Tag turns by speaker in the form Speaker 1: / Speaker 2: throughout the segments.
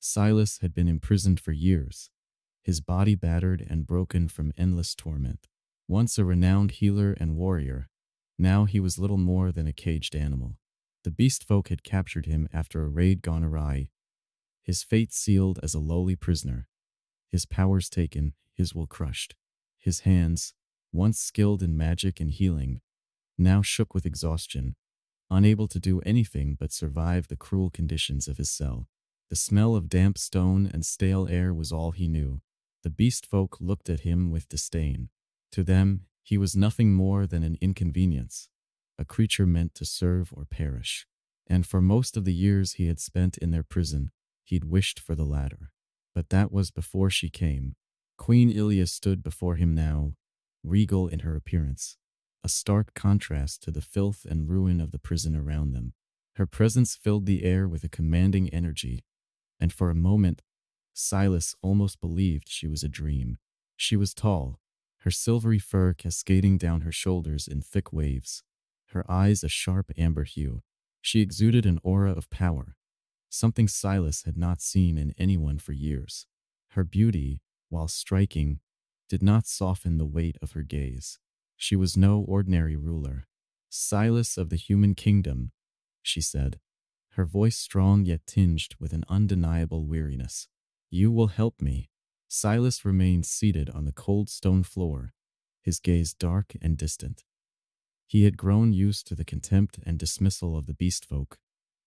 Speaker 1: Silas had been imprisoned for years, his body battered and broken from endless torment. Once a renowned healer and warrior, now he was little more than a caged animal. The beast folk had captured him after a raid gone awry, his fate sealed as a lowly prisoner, his powers taken, his will crushed. His hands, once skilled in magic and healing, now shook with exhaustion, unable to do anything but survive the cruel conditions of his cell. The smell of damp stone and stale air was all he knew. The beast folk looked at him with disdain. To them, he was nothing more than an inconvenience, a creature meant to serve or perish. And for most of the years he had spent in their prison, he'd wished for the latter. But that was before she came. Queen Ilia stood before him now, regal in her appearance, a stark contrast to the filth and ruin of the prison around them. Her presence filled the air with a commanding energy, and for a moment, Silas almost believed she was a dream. She was tall, her silvery fur cascading down her shoulders in thick waves, her eyes a sharp amber hue. She exuded an aura of power, something Silas had not seen in anyone for years. Her beauty, while striking, did not soften the weight of her gaze. She was no ordinary ruler. Silas of the human kingdom, she said, her voice strong yet tinged with an undeniable weariness. You will help me. Silas remained seated on the cold stone floor, his gaze dark and distant. He had grown used to the contempt and dismissal of the beast folk,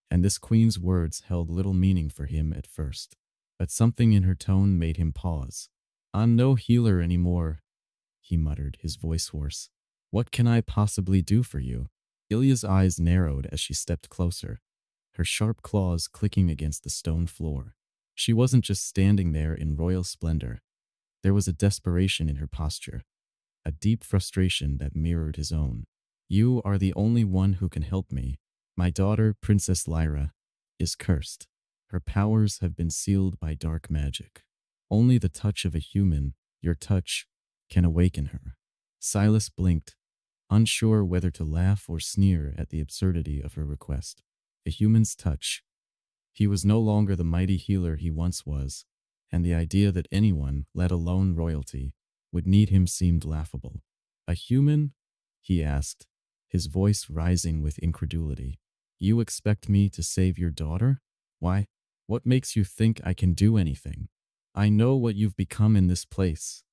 Speaker 1: and this queen's words held little meaning for him at first. But something in her tone made him pause. I'm no healer anymore, he muttered, his voice hoarse. What can I possibly do for you? Ilya's eyes narrowed as she stepped closer, her sharp claws clicking against the stone floor. She wasn't just standing there in royal splendor. There was a desperation in her posture, a deep frustration that mirrored his own. You are the only one who can help me. My daughter, Princess Lyra, is cursed. Her powers have been sealed by dark magic. Only the touch of a human, your touch, can awaken her. Silas blinked, unsure whether to laugh or sneer at the absurdity of her request. A human's touch. He was no longer the mighty healer he once was, and the idea that anyone, let alone royalty, would need him seemed laughable. A human? He asked, his voice rising with incredulity. You expect me to save your daughter? Why, what makes you think I can do anything? I know what you've become in this place,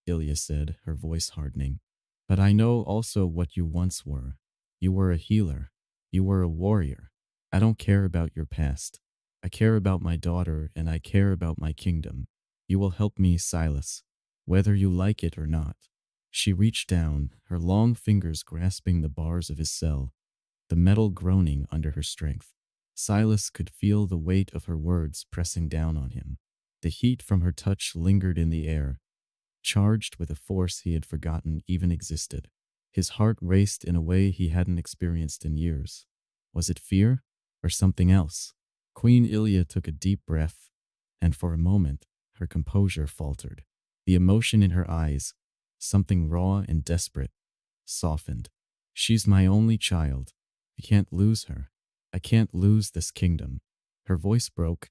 Speaker 1: Ilya said, her voice hardening. But I know also what you once were. You were a healer. You were a warrior. I don't care about your past. I care about my daughter, and I care about my kingdom. You will help me, Silas, whether you like it or not. She reached down, her long fingers grasping the bars of his cell, the metal groaning under her strength. Silas could feel the weight of her words pressing down on him. The heat from her touch lingered in the air, charged with a force he had forgotten even existed. His heart raced in a way he hadn't experienced in years. Was it fear or something else? Queen Ilya took a deep breath, and for a moment, her composure faltered. The emotion in her eyes, something raw and desperate, softened. She's my only child. I can't lose her. I can't lose this kingdom. Her voice broke,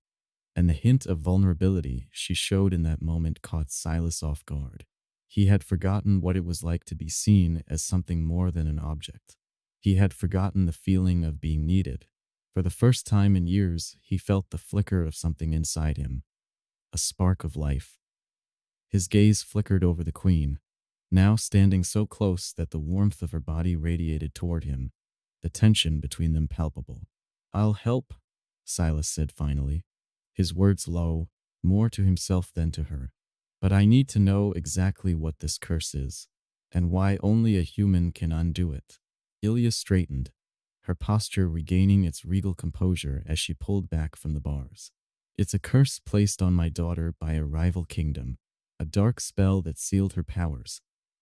Speaker 1: and the hint of vulnerability she showed in that moment caught Silas off guard. He had forgotten what it was like to be seen as something more than an object. He had forgotten the feeling of being needed. For the first time in years, he felt the flicker of something inside him, a spark of life. His gaze flickered over the queen, now standing so close that the warmth of her body radiated toward him, the tension between them palpable. I'll help, Silas said finally, his words low, more to himself than to her. But I need to know exactly what this curse is, and why only a human can undo it. Ilya straightened, her posture regaining its regal composure as she pulled back from the bars. It's a curse placed on my daughter by a rival kingdom, a dark spell that sealed her powers,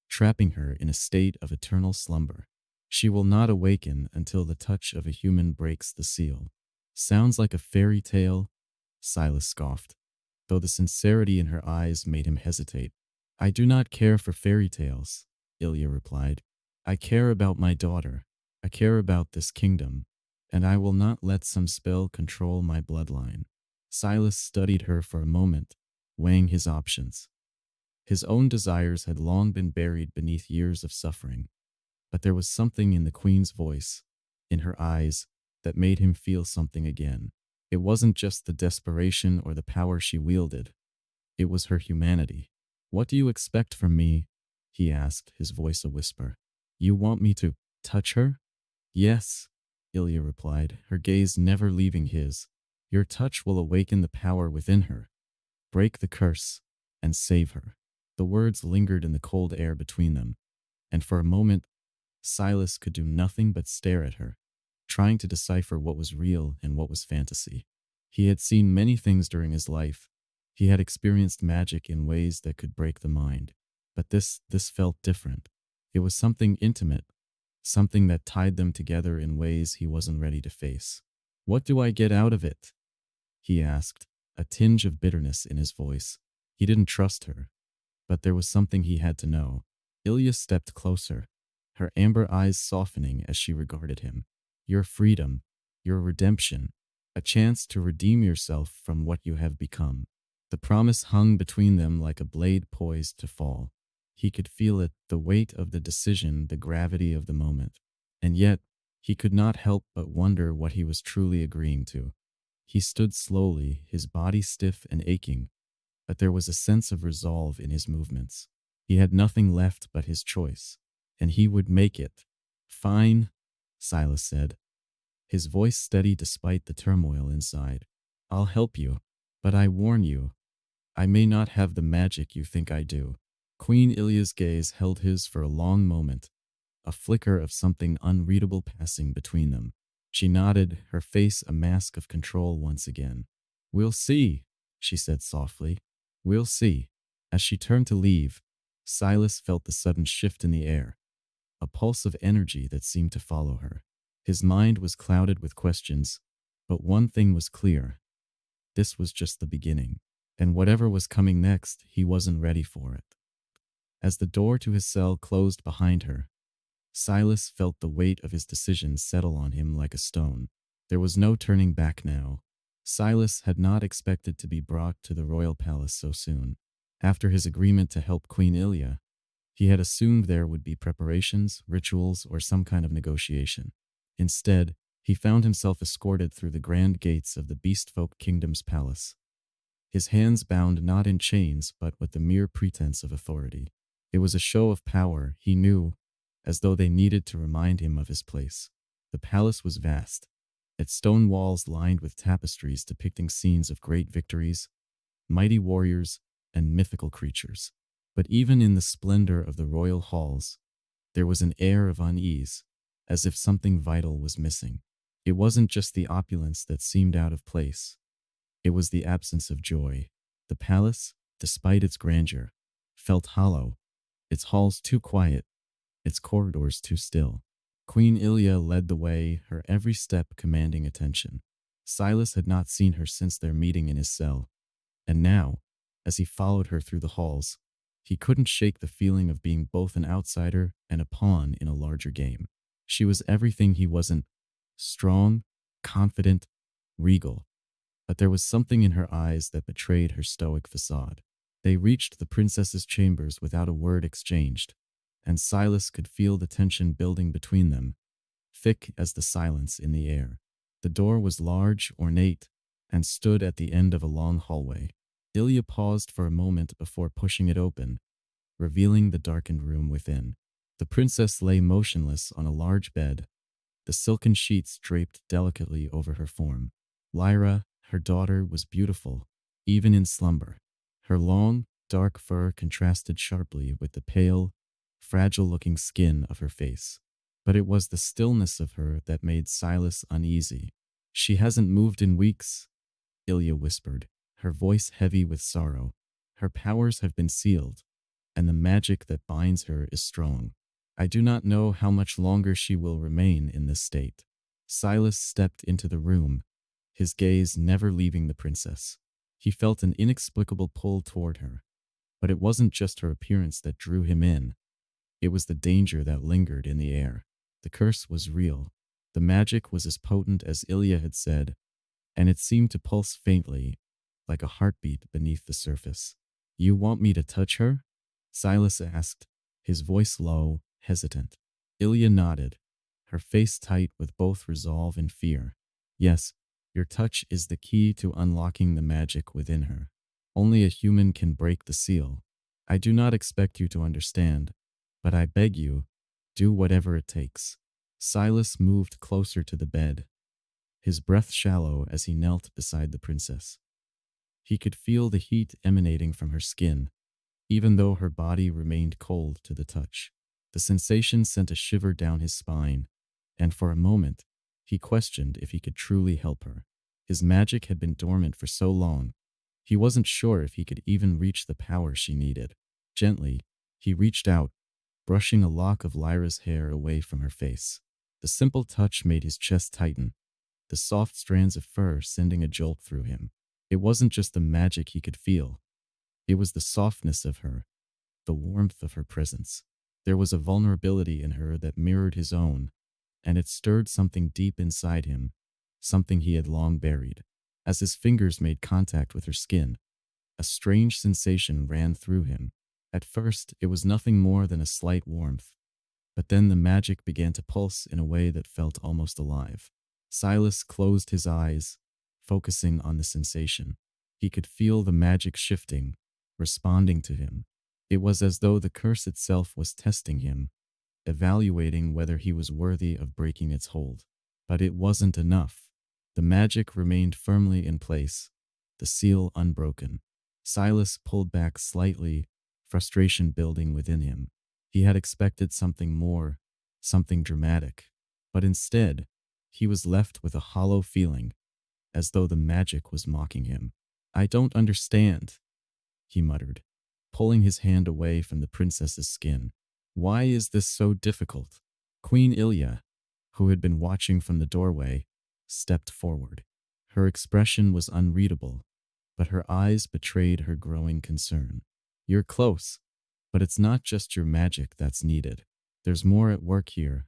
Speaker 1: trapping her in a state of eternal slumber. She will not awaken until the touch of a human breaks the seal. Sounds like a fairy tale, Silas scoffed, though the sincerity in her eyes made him hesitate. I do not care for fairy tales, Ilya replied. I care about my daughter. I care about this kingdom, and I will not let some spell control my bloodline. Silas studied her for a moment, weighing his options. His own desires had long been buried beneath years of suffering, but there was something in the queen's voice, in her eyes, that made him feel something again. It wasn't just the desperation or the power she wielded. It was her humanity. "What do you expect from me?" he asked, his voice a whisper. "You want me to touch her?" "Yes," Ilya replied, her gaze never leaving his. "Your touch will awaken the power within her, break the curse, and save her." The words lingered in the cold air between them, and for a moment, Silas could do nothing but stare at her, trying to decipher what was real and what was fantasy. He had seen many things during his life. He had experienced magic in ways that could break the mind. But this felt different. It was something intimate, something that tied them together in ways he wasn't ready to face. "What do I get out of it?" he asked, a tinge of bitterness in his voice. He didn't trust her, but there was something he had to know. Ilya stepped closer, her amber eyes softening as she regarded him. "Your freedom, your redemption, a chance to redeem yourself from what you have become." The promise hung between them like a blade poised to fall. He could feel it, the weight of the decision, the gravity of the moment. And yet, he could not help but wonder what he was truly agreeing to. He stood slowly, his body stiff and aching, but there was a sense of resolve in his movements. He had nothing left but his choice, and he would make it. "Fine," Silas said, his voice steady despite the turmoil inside. "I'll help you, but I warn you, I may not have the magic you think I do." Queen Ilya's gaze held his for a long moment, a flicker of something unreadable passing between them. She nodded, her face a mask of control once again. "We'll see," she said softly. "We'll see." As she turned to leave, Silas felt the sudden shift in the air, a pulse of energy that seemed to follow her. His mind was clouded with questions, but one thing was clear. This was just the beginning, and whatever was coming next, he wasn't ready for it. As the door to his cell closed behind her, Silas felt the weight of his decision settle on him like a stone. There was no turning back now. Silas had not expected to be brought to the royal palace so soon. After his agreement to help Queen Ilya, he had assumed there would be preparations, rituals, or some kind of negotiation. Instead, he found himself escorted through the grand gates of the Beastfolk Kingdom's palace. His hands bound not in chains but with the mere pretense of authority. It was a show of power, he knew, as though they needed to remind him of his place. The palace was vast, its stone walls lined with tapestries depicting scenes of great victories, mighty warriors, and mythical creatures. But even in the splendor of the royal halls, there was an air of unease, as if something vital was missing. It wasn't just the opulence that seemed out of place. It was the absence of joy. The palace, despite its grandeur, felt hollow, its halls too quiet, its corridors too still. Queen Ilya led the way, her every step commanding attention. Silas had not seen her since their meeting in his cell, and now, as he followed her through the halls, he couldn't shake the feeling of being both an outsider and a pawn in a larger game. She was everything he wasn't: strong, confident, regal. But there was something in her eyes that betrayed her stoic facade. They reached the princess's chambers without a word exchanged, and Silas could feel the tension building between them, thick as the silence in the air. The door was large, ornate, and stood at the end of a long hallway. Ilya paused for a moment before pushing it open, revealing the darkened room within. The princess lay motionless on a large bed, the silken sheets draped delicately over her form. Lyra, her daughter, was beautiful, even in slumber. Her long, dark fur contrasted sharply with the pale, fragile-looking skin of her face. But it was the stillness of her that made Silas uneasy. "She hasn't moved in weeks," Ilya whispered, her voice heavy with sorrow. "Her powers have been sealed, and the magic that binds her is strong. I do not know how much longer she will remain in this state." Silas stepped into the room, his gaze never leaving the princess. He felt an inexplicable pull toward her, but it wasn't just her appearance that drew him in. It was the danger that lingered in the air. The curse was real. The magic was as potent as Ilya had said, and it seemed to pulse faintly, like a heartbeat beneath the surface. You want me to touch her? Silas asked, his voice low, hesitant. Ilya nodded, her face tight with both resolve and fear. Yes, your touch is the key to unlocking the magic within her. Only a human can break the seal. I do not expect you to understand, but I beg you, do whatever it takes. Silas moved closer to the bed, his breath shallow as he knelt beside the princess. He could feel the heat emanating from her skin, even though her body remained cold to the touch. The sensation sent a shiver down his spine, and for a moment, he questioned if he could truly help her. His magic had been dormant for so long, he wasn't sure if he could even reach the power she needed. Gently, he reached out, brushing a lock of Lyra's hair away from her face. The simple touch made his chest tighten, the soft strands of fur sending a jolt through him. It wasn't just the magic he could feel. It was the softness of her, the warmth of her presence. There was a vulnerability in her that mirrored his own, and it stirred something deep inside him, something he had long buried. As his fingers made contact with her skin, a strange sensation ran through him. At first, it was nothing more than a slight warmth, but then the magic began to pulse in a way that felt almost alive. Silas closed his eyes, focusing on the sensation. He could feel the magic shifting, responding to him. It was as though the curse itself was testing him, evaluating whether he was worthy of breaking its hold. But it wasn't enough. The magic remained firmly in place, the seal unbroken. Silas pulled back slightly, frustration building within him. He had expected something more, something dramatic. But instead, he was left with a hollow feeling, as though the magic was mocking him. I don't understand, he muttered, pulling his hand away from the princess's skin. Why is this so difficult? Queen Ilya, who had been watching from the doorway, stepped forward. Her expression was unreadable, but her eyes betrayed her growing concern. You're close, but it's not just your magic that's needed. There's more at work here,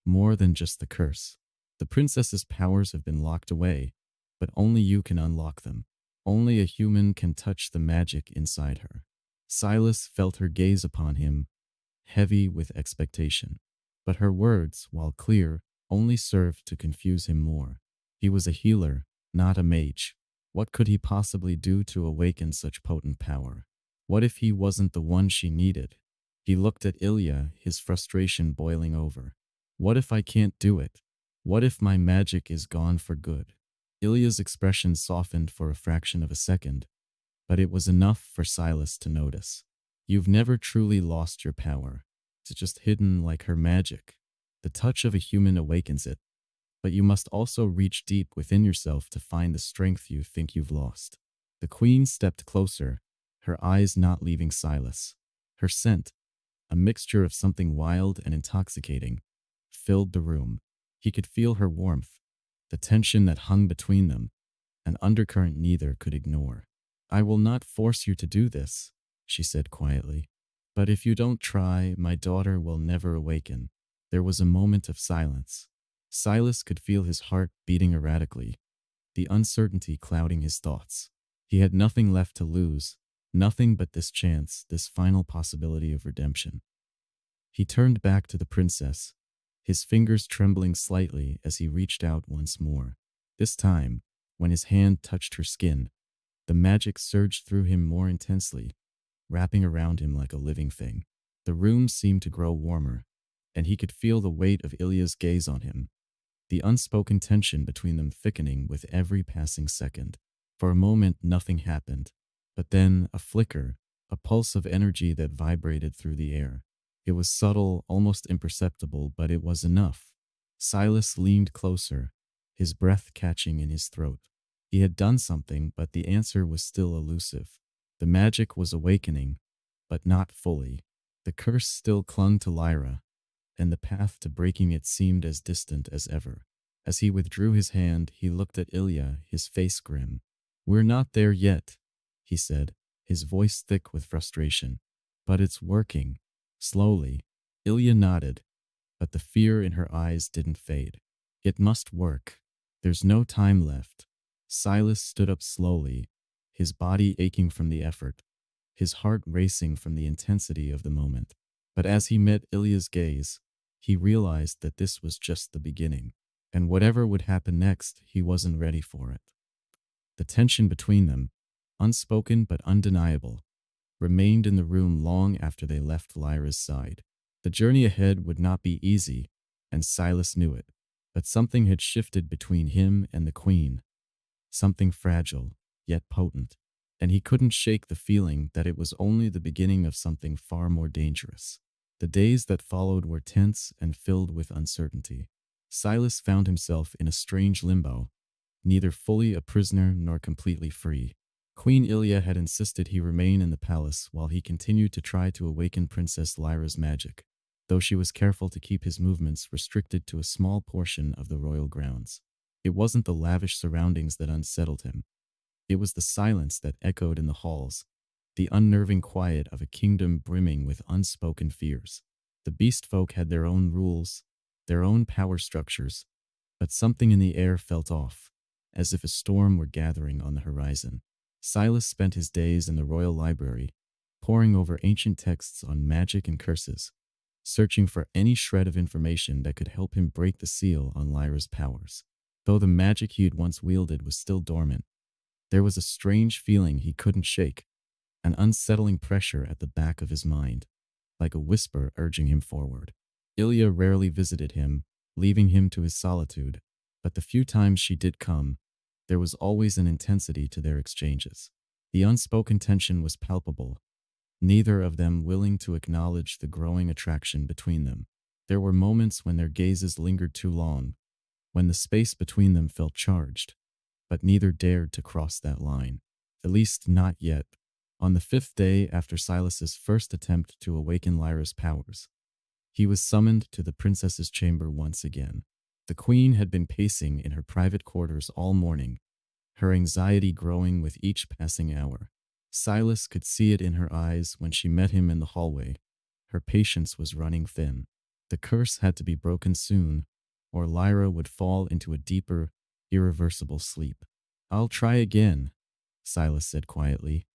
Speaker 1: more than just the curse. The princess's powers have been locked away, but only you can unlock them. Only a human can touch the magic inside her. Silas felt her gaze upon him, heavy with expectation. But her words, while clear, only served to confuse him more. He was a healer, not a mage. What could he possibly do to awaken such potent power? What if he wasn't the one she needed? He looked at Ilya, his frustration boiling over. What if I can't do it? What if my magic is gone for good? Ilya's expression softened for a fraction of a second, but it was enough for Silas to notice. You've never truly lost your power. It's just hidden like her magic. The touch of a human awakens it, but you must also reach deep within yourself to find the strength you think you've lost. The queen stepped closer, her eyes not leaving Silas. Her scent, a mixture of something wild and intoxicating, filled the room. He could feel her warmth, the tension that hung between them, an undercurrent neither could ignore. I will not force you to do this, she said quietly. But if you don't try, my daughter will never awaken. There was a moment of silence. Silas could feel his heart beating erratically, the uncertainty clouding his thoughts. He had nothing left to lose, nothing but this chance, this final possibility of redemption. He turned back to the princess, his fingers trembling slightly as he reached out once more. This time, when his hand touched her skin, the magic surged through him more intensely, wrapping around him like a living thing. The room seemed to grow warmer, and he could feel the weight of Ilya's gaze on him, the unspoken tension between them thickening with every passing second. For a moment, nothing happened, but then a flicker, a pulse of energy that vibrated through the air. It was subtle, almost imperceptible, but it was enough. Silas leaned closer, his breath catching in his throat. He had done something, but the answer was still elusive. The magic was awakening, but not fully. The curse still clung to Lyra, and the path to breaking it seemed as distant as ever. As he withdrew his hand, he looked at Ilya, his face grim. We're not there yet, he said, his voice thick with frustration. But it's working. Slowly. Ilya nodded, but the fear in her eyes didn't fade. It must work. There's no time left. Silas stood up slowly, his body aching from the effort, his heart racing from the intensity of the moment. But as he met Ilya's gaze, he realized that this was just the beginning, and whatever would happen next, he wasn't ready for it. The tension between them, unspoken but undeniable, remained in the room long after they left Lyra's side. The journey ahead would not be easy, and Silas knew it, but something had shifted between him and the queen, something fragile, yet potent, and he couldn't shake the feeling that it was only the beginning of something far more dangerous. The days that followed were tense and filled with uncertainty. Silas found himself in a strange limbo, neither fully a prisoner nor completely free. Queen Ilya had insisted he remain in the palace while he continued to try to awaken Princess Lyra's magic, though she was careful to keep his movements restricted to a small portion of the royal grounds. It wasn't the lavish surroundings that unsettled him. It was the silence that echoed in the halls, the unnerving quiet of a kingdom brimming with unspoken fears. The beast folk had their own rules, their own power structures, but something in the air felt off, as if a storm were gathering on the horizon. Silas spent his days in the royal library, poring over ancient texts on magic and curses, searching for any shred of information that could help him break the seal on Lyra's powers. Though the magic he had once wielded was still dormant, there was a strange feeling he couldn't shake, an unsettling pressure at the back of his mind, like a whisper urging him forward. Ilya rarely visited him, leaving him to his solitude, but the few times she did come, there was always an intensity to their exchanges. The unspoken tension was palpable, neither of them willing to acknowledge the growing attraction between them. There were moments when their gazes lingered too long, when the space between them felt charged, but neither dared to cross that line. At least not yet. On the 5th day after Silas's first attempt to awaken Lyra's powers, he was summoned to the princess's chamber once again. The queen had been pacing in her private quarters all morning, her anxiety growing with each passing hour. Silas could see it in her eyes when she met him in the hallway. Her patience was running thin. The curse had to be broken soon, or Lyra would fall into a deeper, irreversible sleep. "I'll try again," Silas said quietly,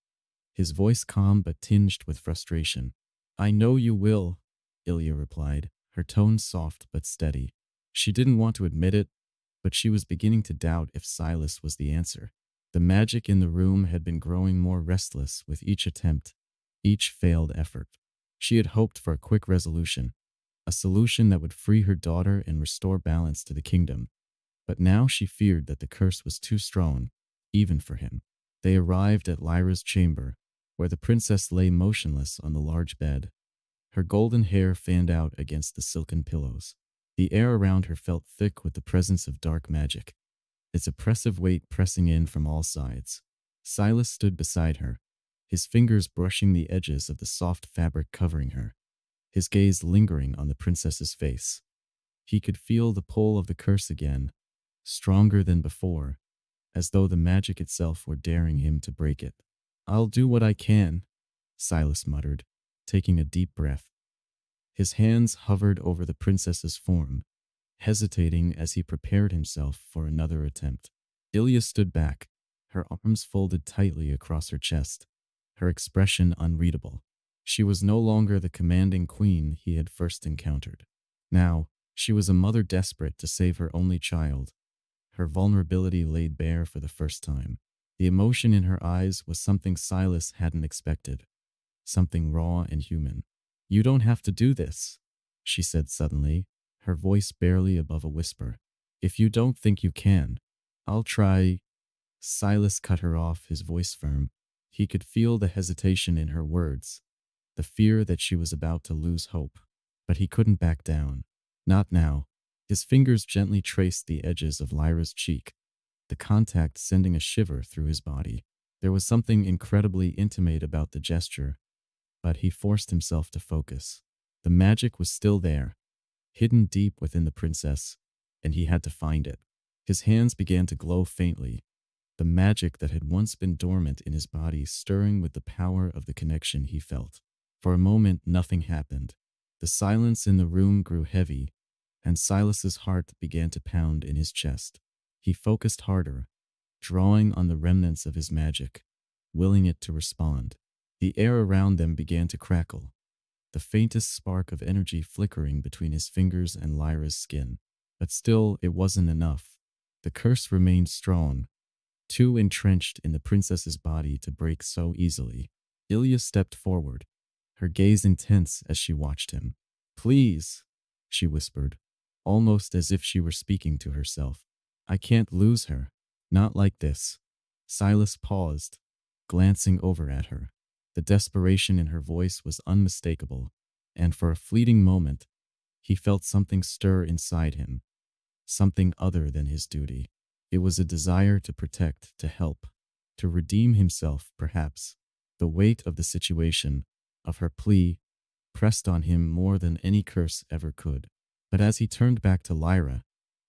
Speaker 1: his voice calm but tinged with frustration. "I know you will," Ilya replied, her tone soft but steady. She didn't want to admit it, but she was beginning to doubt if Silas was the answer. The magic in the room had been growing more restless with each attempt, each failed effort. She had hoped for a quick resolution, a solution that would free her daughter and restore balance to the kingdom. But now she feared that the curse was too strong, even for him. They arrived at Lyra's chamber, where the princess lay motionless on the large bed. Her golden hair fanned out against the silken pillows. The air around her felt thick with the presence of dark magic, its oppressive weight pressing in from all sides. Silas stood beside her, his fingers brushing the edges of the soft fabric covering her, his gaze lingering on the princess's face. He could feel the pull of the curse again, stronger than before, as though the magic itself were daring him to break it. "I'll do what I can," Silas muttered, taking a deep breath. His hands hovered over the princess's form, hesitating as he prepared himself for another attempt. Ilya stood back, her arms folded tightly across her chest, her expression unreadable. She was no longer the commanding queen he had first encountered. Now, she was a mother desperate to save her only child, her vulnerability laid bare for the first time. The emotion in her eyes was something Silas hadn't expected, something raw and human. "You don't have to do this," she said suddenly, her voice barely above a whisper. "If you don't think you can, I'll try." Silas cut her off, his voice firm. He could feel the hesitation in her words, the fear that she was about to lose hope. But he couldn't back down. Not now. His fingers gently traced the edges of Lyra's cheek, the contact sending a shiver through his body. There was something incredibly intimate about the gesture, but he forced himself to focus. The magic was still there, hidden deep within the princess, and he had to find it. His hands began to glow faintly, the magic that had once been dormant in his body stirring with the power of the connection he felt. For a moment, nothing happened. The silence in the room grew heavy, and Silas's heart began to pound in his chest. He focused harder, drawing on the remnants of his magic, willing it to respond. The air around them began to crackle, the faintest spark of energy flickering between his fingers and Lyra's skin. But still, it wasn't enough. The curse remained strong, too entrenched in the princess's body to break so easily. Ilya stepped forward, her gaze intense as she watched him. "Please," she whispered, almost as if she were speaking to herself. "I can't lose her. Not like this." Silas paused, glancing over at her. The desperation in her voice was unmistakable, and for a fleeting moment, he felt something stir inside him, something other than his duty. It was a desire to protect, to help, to redeem himself, perhaps. The weight of the situation, of her plea, pressed on him more than any curse ever could. But as he turned back to Lyra,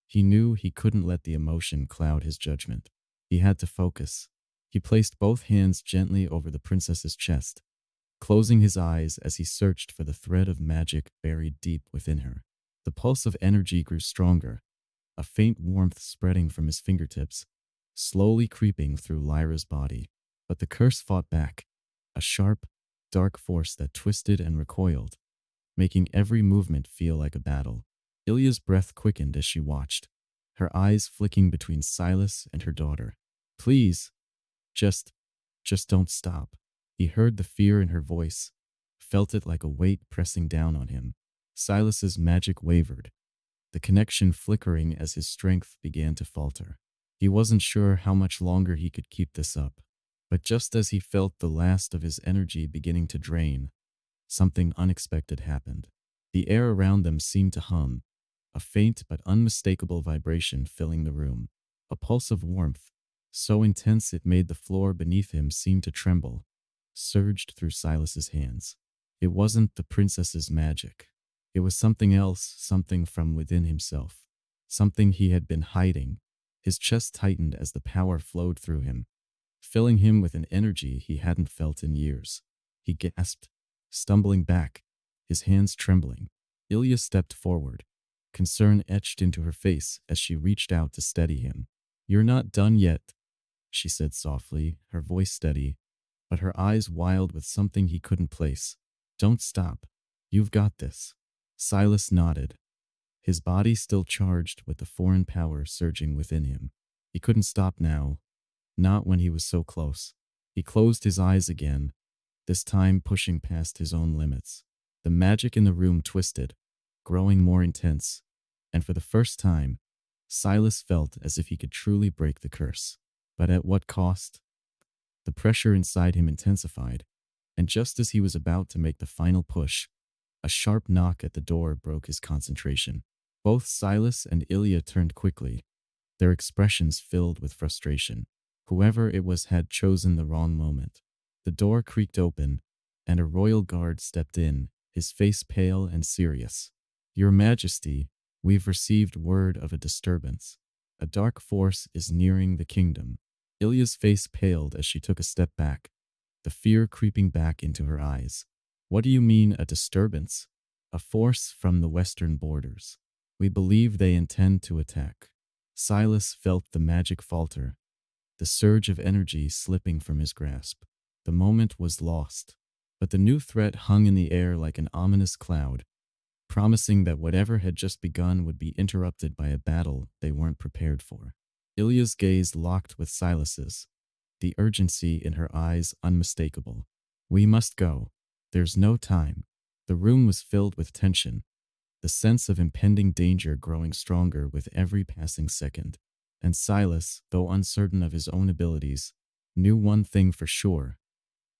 Speaker 1: he knew he couldn't let the emotion cloud his judgment. He had to focus. He placed both hands gently over the princess's chest, closing his eyes as he searched for the thread of magic buried deep within her. The pulse of energy grew stronger, a faint warmth spreading from his fingertips, slowly creeping through Lyra's body. But the curse fought back, a sharp, dark force that twisted and recoiled, making every movement feel like a battle. Ilya's breath quickened as she watched, her eyes flicking between Silas and her daughter. "Please, just don't stop." He heard the fear in her voice, felt it like a weight pressing down on him. Silas's magic wavered, the connection flickering as his strength began to falter. He wasn't sure how much longer he could keep this up. But just as he felt the last of his energy beginning to drain, something unexpected happened. The air around them seemed to hum, a faint but unmistakable vibration filling the room. A pulse of warmth, so intense it made the floor beneath him seem to tremble, surged through Silas's hands. It wasn't the princess's magic. It was something else, something from within himself. Something he had been hiding. His chest tightened as the power flowed through him, filling him with an energy he hadn't felt in years. He gasped, stumbling back, his hands trembling. Ilya stepped forward, concern etched into her face as she reached out to steady him. "You're not done yet," she said softly, her voice steady, but her eyes wild with something he couldn't place. "Don't stop. You've got this." Silas nodded, his body still charged with the foreign power surging within him. He couldn't stop now, not when he was so close. He closed his eyes again, this time pushing past his own limits. The magic in the room twisted, growing more intense, and for the first time, Silas felt as if he could truly break the curse. But at what cost? The pressure inside him intensified, and just as he was about to make the final push, a sharp knock at the door broke his concentration. Both Silas and Ilya turned quickly, their expressions filled with frustration. Whoever it was had chosen the wrong moment. The door creaked open, and a royal guard stepped in, his face pale and serious. "Your Majesty, we've received word of a disturbance. A dark force is nearing the kingdom." Ilya's face paled as she took a step back, the fear creeping back into her eyes. "What do you mean, a disturbance?" "A force from the western borders. We believe they intend to attack." Silas felt the magic falter, the surge of energy slipping from his grasp. The moment was lost, but the new threat hung in the air like an ominous cloud, promising that whatever had just begun would be interrupted by a battle they weren't prepared for. Ilya's gaze locked with Silas's, the urgency in her eyes unmistakable. "We must go. There's no time." The room was filled with tension, the sense of impending danger growing stronger with every passing second. And Silas, though uncertain of his own abilities, knew one thing for sure: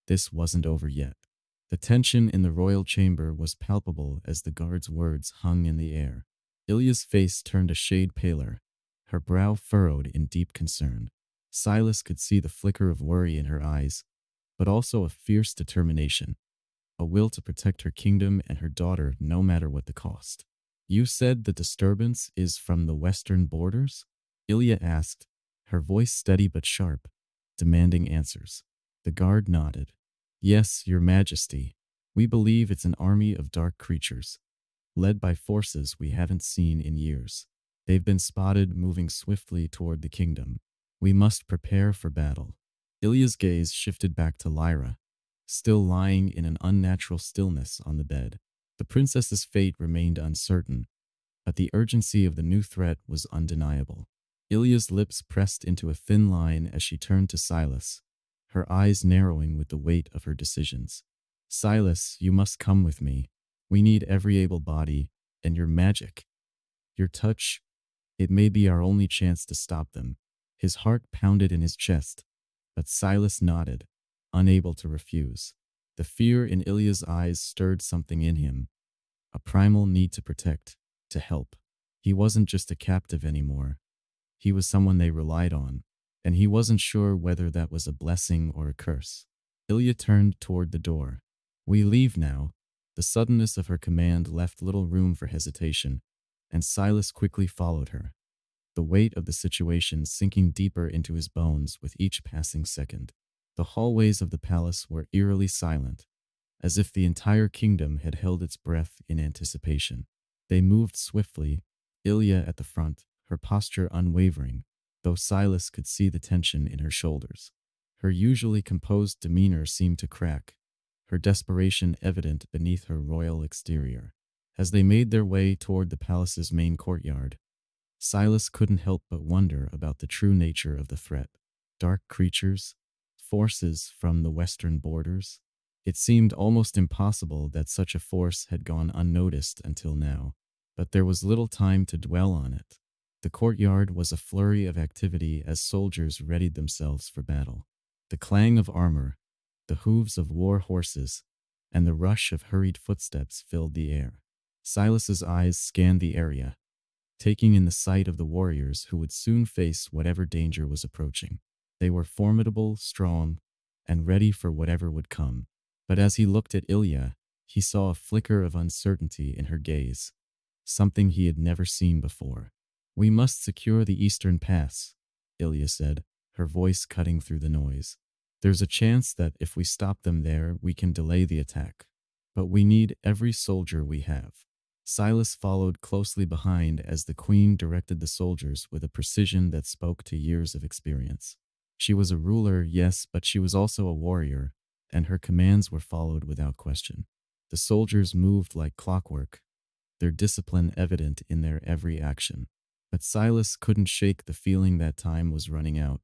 Speaker 1: this wasn't over yet. The tension in the royal chamber was palpable as the guard's words hung in the air. Ilya's face turned a shade paler, her brow furrowed in deep concern. Silas could see the flicker of worry in her eyes, but also a fierce determination, a will to protect her kingdom and her daughter no matter what the cost. "You said the disturbance is from the western borders?" Ilya asked, her voice steady but sharp, demanding answers. The guard nodded. "Yes, Your Majesty. We believe it's an army of dark creatures, led by forces we haven't seen in years. They've been spotted moving swiftly toward the kingdom. We must prepare for battle." Ilya's gaze shifted back to Lyra, still lying in an unnatural stillness on the bed. The princess's fate remained uncertain, but the urgency of the new threat was undeniable. Ilya's lips pressed into a thin line as she turned to Silas, her eyes narrowing with the weight of her decisions. Silas, you must come with me. We need every able body, and your magic, your touch, it may be our only chance to stop them. His heart pounded in his chest, but Silas nodded, unable to refuse. The fear in Ilya's eyes stirred something in him, a primal need to protect, to help. He wasn't just a captive anymore. He was someone they relied on, and he wasn't sure whether that was a blessing or a curse. Ilya turned toward the door. We leave now. The suddenness of her command left little room for hesitation, and Silas quickly followed her, the weight of the situation sinking deeper into his bones with each passing second. The hallways of the palace were eerily silent, as if the entire kingdom had held its breath in anticipation. They moved swiftly, Ilya at the front, her posture unwavering, though Silas could see the tension in her shoulders. Her usually composed demeanor seemed to crack, her desperation evident beneath her royal exterior. As they made their way toward the palace's main courtyard, Silas couldn't help but wonder about the true nature of the threat. Dark creatures, forces from the western borders. It seemed almost impossible that such a force had gone unnoticed until now, but there was little time to dwell on it. The courtyard was a flurry of activity as soldiers readied themselves for battle. The clang of armor, the hooves of war horses, and the rush of hurried footsteps filled the air. Silas's eyes scanned the area, taking in the sight of the warriors who would soon face whatever danger was approaching. They were formidable, strong, and ready for whatever would come. But as he looked at Ilya, he saw a flicker of uncertainty in her gaze, something he had never seen before. We must secure the eastern pass, Ilya said, her voice cutting through the noise. There's a chance that if we stop them there, we can delay the attack. But we need every soldier we have. Silas followed closely behind as the queen directed the soldiers with a precision that spoke to years of experience. She was a ruler, yes, but she was also a warrior, and her commands were followed without question. The soldiers moved like clockwork, their discipline evident in their every action. But Silas couldn't shake the feeling that time was running out.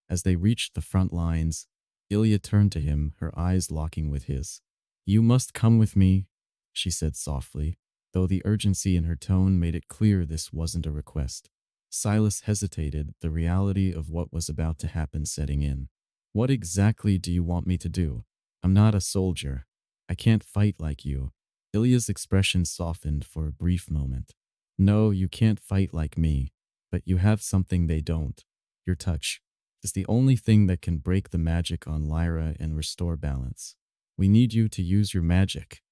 Speaker 1: As they reached the front lines, Ilya turned to him, her eyes locking with his. You must come with me, she said softly, though the urgency in her tone made it clear this wasn't a request. Silas hesitated, the reality of what was about to happen setting in. What exactly do you want me to do? I'm not a soldier. I can't fight like you. Ilya's expression softened for a brief moment. No, you can't fight like me, but you have something they don't. Your touch is the only thing that can break the magic on Lyra and restore balance. We need you to use your magic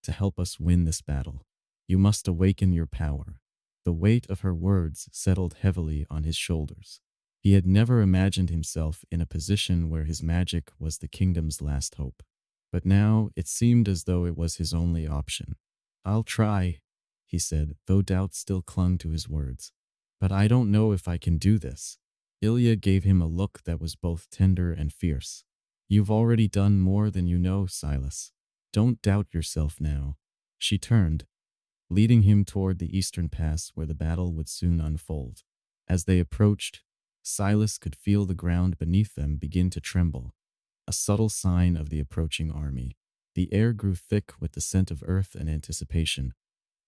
Speaker 1: to help us win this battle. You must awaken your power. The weight of her words settled heavily on his shoulders. He had never imagined himself in a position where his magic was the kingdom's last hope. But now it seemed as though it was his only option. I'll try, he said, though doubt still clung to his words. But I don't know if I can do this. Ilya gave him a look that was both tender and fierce. You've already done more than you know, Silas. Don't doubt yourself now. She turned, leading him toward the eastern pass where the battle would soon unfold. As they approached, Silas could feel the ground beneath them begin to tremble, a subtle sign of the approaching army. The air grew thick with the scent of earth and anticipation,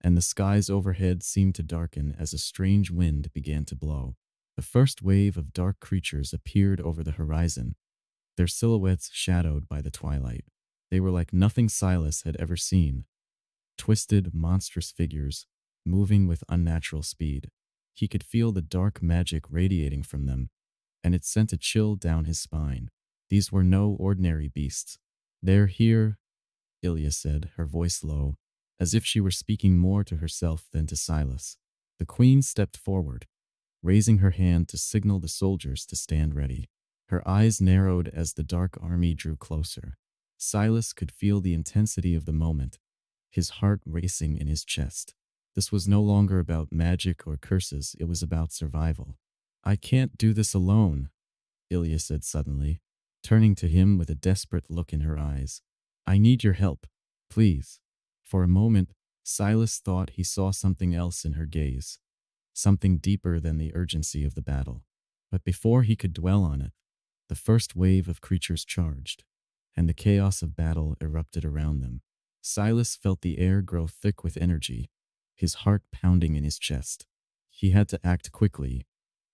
Speaker 1: and the skies overhead seemed to darken as a strange wind began to blow. The first wave of dark creatures appeared over the horizon, their silhouettes shadowed by the twilight. They were like nothing Silas had ever seen. Twisted, monstrous figures, moving with unnatural speed. He could feel the dark magic radiating from them, and it sent a chill down his spine. These were no ordinary beasts. They're here, Ilya said, her voice low, as if she were speaking more to herself than to Silas. The queen stepped forward, raising her hand to signal the soldiers to stand ready. Her eyes narrowed as the dark army drew closer. Silas could feel the intensity of the moment, his heart racing in his chest. This was no longer about magic or curses, it was about survival. I can't do this alone, Ilya said suddenly. turning to him with a desperate look in her eyes. I need your help, please. For a moment, Silas thought he saw something else in her gaze, something deeper than the urgency of the battle. But before he could dwell on it, the first wave of creatures charged, and the chaos of battle erupted around them. Silas felt the air grow thick with energy, his heart pounding in his chest. He had to act quickly,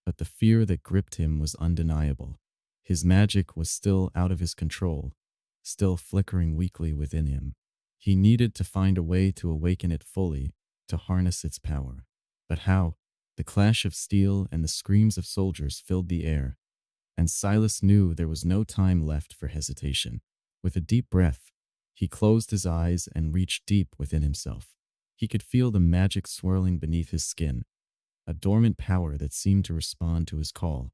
Speaker 1: but the fear that gripped him was undeniable. His magic was still out of his control, still flickering weakly within him. He needed to find a way to awaken it fully, to harness its power. But how? The clash of steel and the screams of soldiers filled the air, and Silas knew there was no time left for hesitation. With a deep breath, he closed his eyes and reached deep within himself. He could feel the magic swirling beneath his skin, a dormant power that seemed to respond to his call,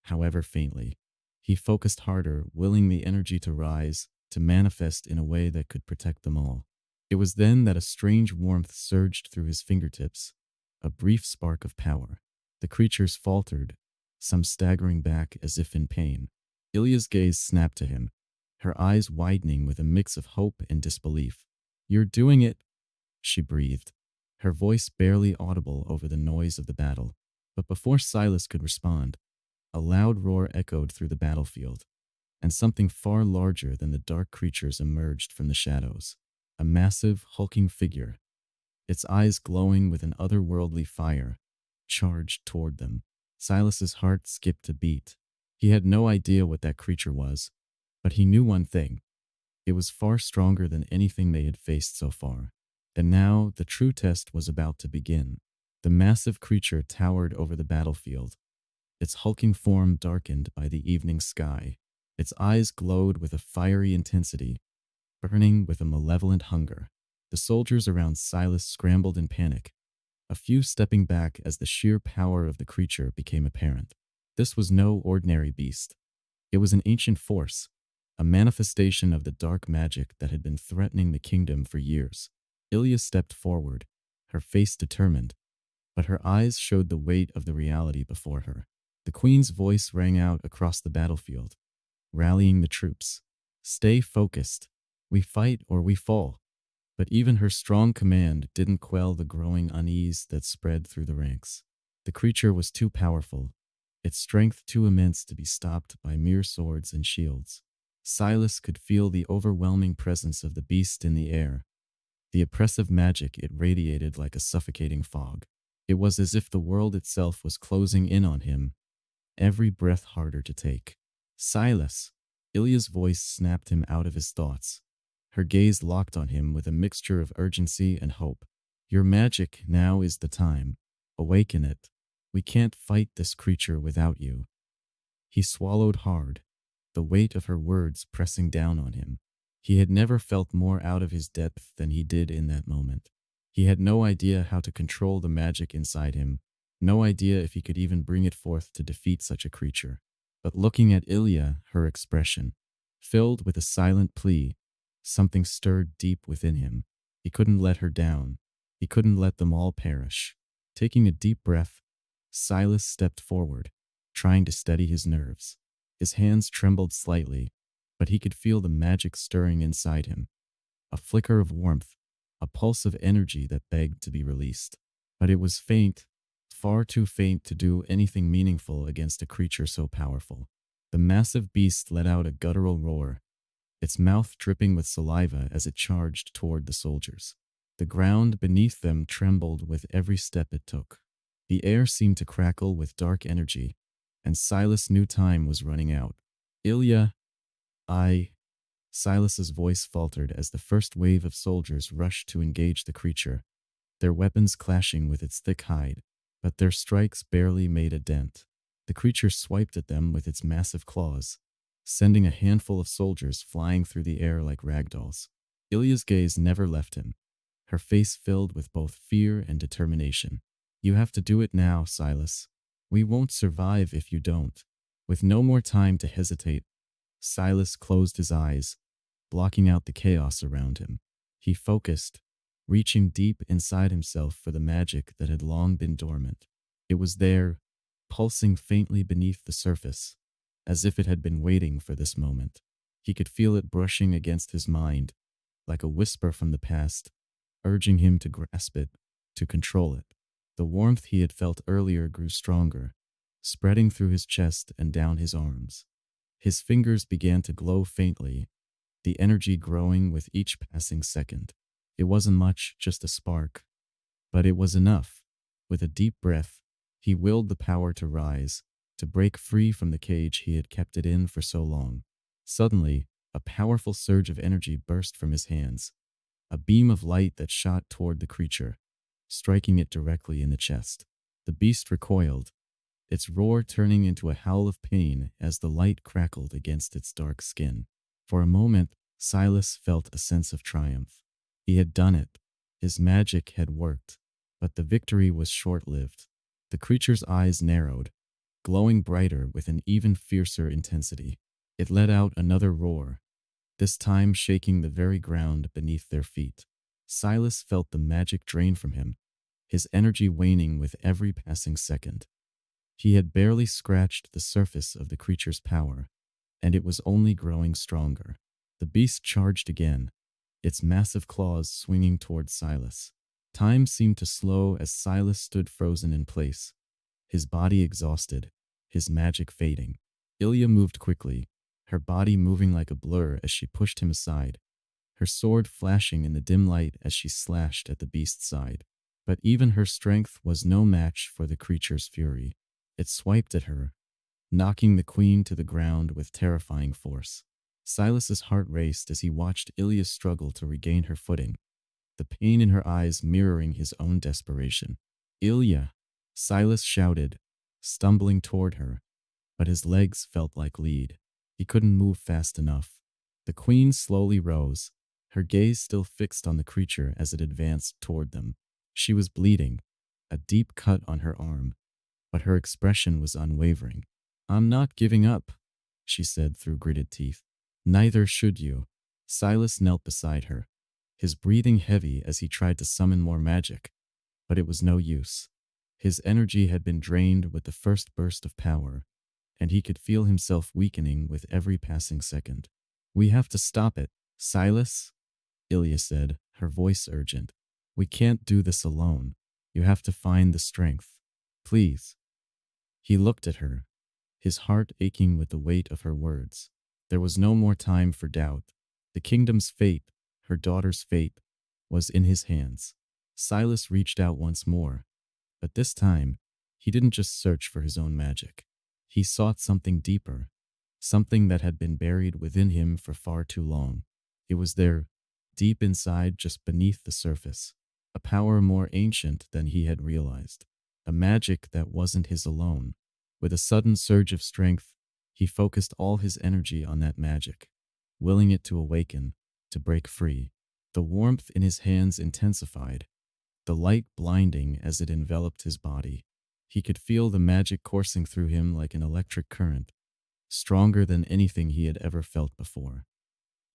Speaker 1: however faintly. He focused harder, willing the energy to rise, to manifest in a way that could protect them all. It was then that a strange warmth surged through his fingertips, a brief spark of power. The creatures faltered, some staggering back as if in pain. Ilya's gaze snapped to him, her eyes widening with a mix of hope and disbelief. You're doing it, she breathed, her voice barely audible over the noise of the battle. But before Silas could respond, a loud roar echoed through the battlefield, and something far larger than the dark creatures emerged from the shadows. A massive, hulking figure, its eyes glowing with an otherworldly fire, charged toward them. Silas's heart skipped a beat. He had no idea what that creature was, but he knew one thing. It was far stronger than anything they had faced so far. And now the true test was about to begin. The massive creature towered over the battlefield, its hulking form darkened by the evening sky. Its eyes glowed with a fiery intensity, burning with a malevolent hunger. The soldiers around Silas scrambled in panic, a few stepping back as the sheer power of the creature became apparent. This was no ordinary beast. It was an ancient force, a manifestation of the dark magic that had been threatening the kingdom for years. Ilya stepped forward, her face determined, but her eyes showed the weight of the reality before her. The queen's voice rang out across the battlefield, rallying the troops. Stay focused. We fight or we fall. But even her strong command didn't quell the growing unease that spread through the ranks. The creature was too powerful, its strength too immense to be stopped by mere swords and shields. Silas could feel the overwhelming presence of the beast in the air, the oppressive magic it radiated like a suffocating fog. It was as if the world itself was closing in on him, every breath harder to take. Silas! Ilya's voice snapped him out of his thoughts. Her gaze locked on him with a mixture of urgency and hope. Your magic, now is the time. Awaken it. We can't fight this creature without you. He swallowed hard, the weight of her words pressing down on him. He had never felt more out of his depth than he did in that moment. He had no idea how to control the magic inside him, no idea if he could even bring it forth to defeat such a creature. But looking at Ilya, her expression, filled with a silent plea, something stirred deep within him. He couldn't let her down. He couldn't let them all perish. Taking a deep breath, Silas stepped forward, trying to steady his nerves. His hands trembled slightly, but he could feel the magic stirring inside him. A flicker of warmth, a pulse of energy that begged to be released. But it was faint, far too faint to do anything meaningful against a creature so powerful. The massive beast let out a guttural roar, its mouth dripping with saliva as it charged toward the soldiers. The ground beneath them trembled with every step it took. The air seemed to crackle with dark energy, and Silas knew time was running out. Ilya, Silas's voice faltered as the first wave of soldiers rushed to engage the creature, their weapons clashing with its thick hide, but their strikes barely made a dent. The creature swiped at them with its massive claws, sending a handful of soldiers flying through the air like ragdolls. Ilya's gaze never left him, her face filled with both fear and determination. You have to do it now, Silas. We won't survive if you don't. With no more time to hesitate, Silas closed his eyes, blocking out the chaos around him. He focused, reaching deep inside himself for the magic that had long been dormant. It was there, pulsing faintly beneath the surface, as if it had been waiting for this moment. He could feel it brushing against his mind, like a whisper from the past, urging him to grasp it, to control it. The warmth he had felt earlier grew stronger, spreading through his chest and down his arms. His fingers began to glow faintly, the energy growing with each passing second. It wasn't much, just a spark, but it was enough. With a deep breath, he willed the power to rise, to break free from the cage he had kept it in for so long. Suddenly, a powerful surge of energy burst from his hands, a beam of light that shot toward the creature, striking it directly in the chest. The beast recoiled, its roar turning into a howl of pain as the light crackled against its dark skin. For a moment, Silas felt a sense of triumph. He had done it. His magic had worked. But the victory was short-lived. The creature's eyes narrowed, glowing brighter with an even fiercer intensity. It let out another roar, this time shaking the very ground beneath their feet. Silas felt the magic drain from him, his energy waning with every passing second. He had barely scratched the surface of the creature's power, and it was only growing stronger. The beast charged again, its massive claws swinging toward Silas. Time seemed to slow as Silas stood frozen in place, his body exhausted, his magic fading. Ilya moved quickly, her body moving like a blur as she pushed him aside, her sword flashing in the dim light as she slashed at the beast's side. But even her strength was no match for the creature's fury. It swiped at her, knocking the queen to the ground with terrifying force. Silas's heart raced as he watched Ilya struggle to regain her footing, the pain in her eyes mirroring his own desperation. "Ilya!" Silas shouted, stumbling toward her, but his legs felt like lead. He couldn't move fast enough. The queen slowly rose, her gaze still fixed on the creature as it advanced toward them. She was bleeding, a deep cut on her arm, but her expression was unwavering. "I'm not giving up," she said through gritted teeth. "Neither should you." Silas knelt beside her, his breathing heavy as he tried to summon more magic, but it was no use. His energy had been drained with the first burst of power, and he could feel himself weakening with every passing second. "We have to stop it, Silas," Ilya said, her voice urgent. "We can't do this alone. You have to find the strength. Please." He looked at her, his heart aching with the weight of her words. There was no more time for doubt. The kingdom's fate, her daughter's fate, was in his hands. Silas reached out once more, but this time, he didn't just search for his own magic. He sought something deeper, something that had been buried within him for far too long. It was there, deep inside, just beneath the surface. A power more ancient than he had realized. A magic that wasn't his alone. With a sudden surge of strength, he focused all his energy on that magic, willing it to awaken, to break free. The warmth in his hands intensified, the light blinding as it enveloped his body. He could feel the magic coursing through him like an electric current, stronger than anything he had ever felt before.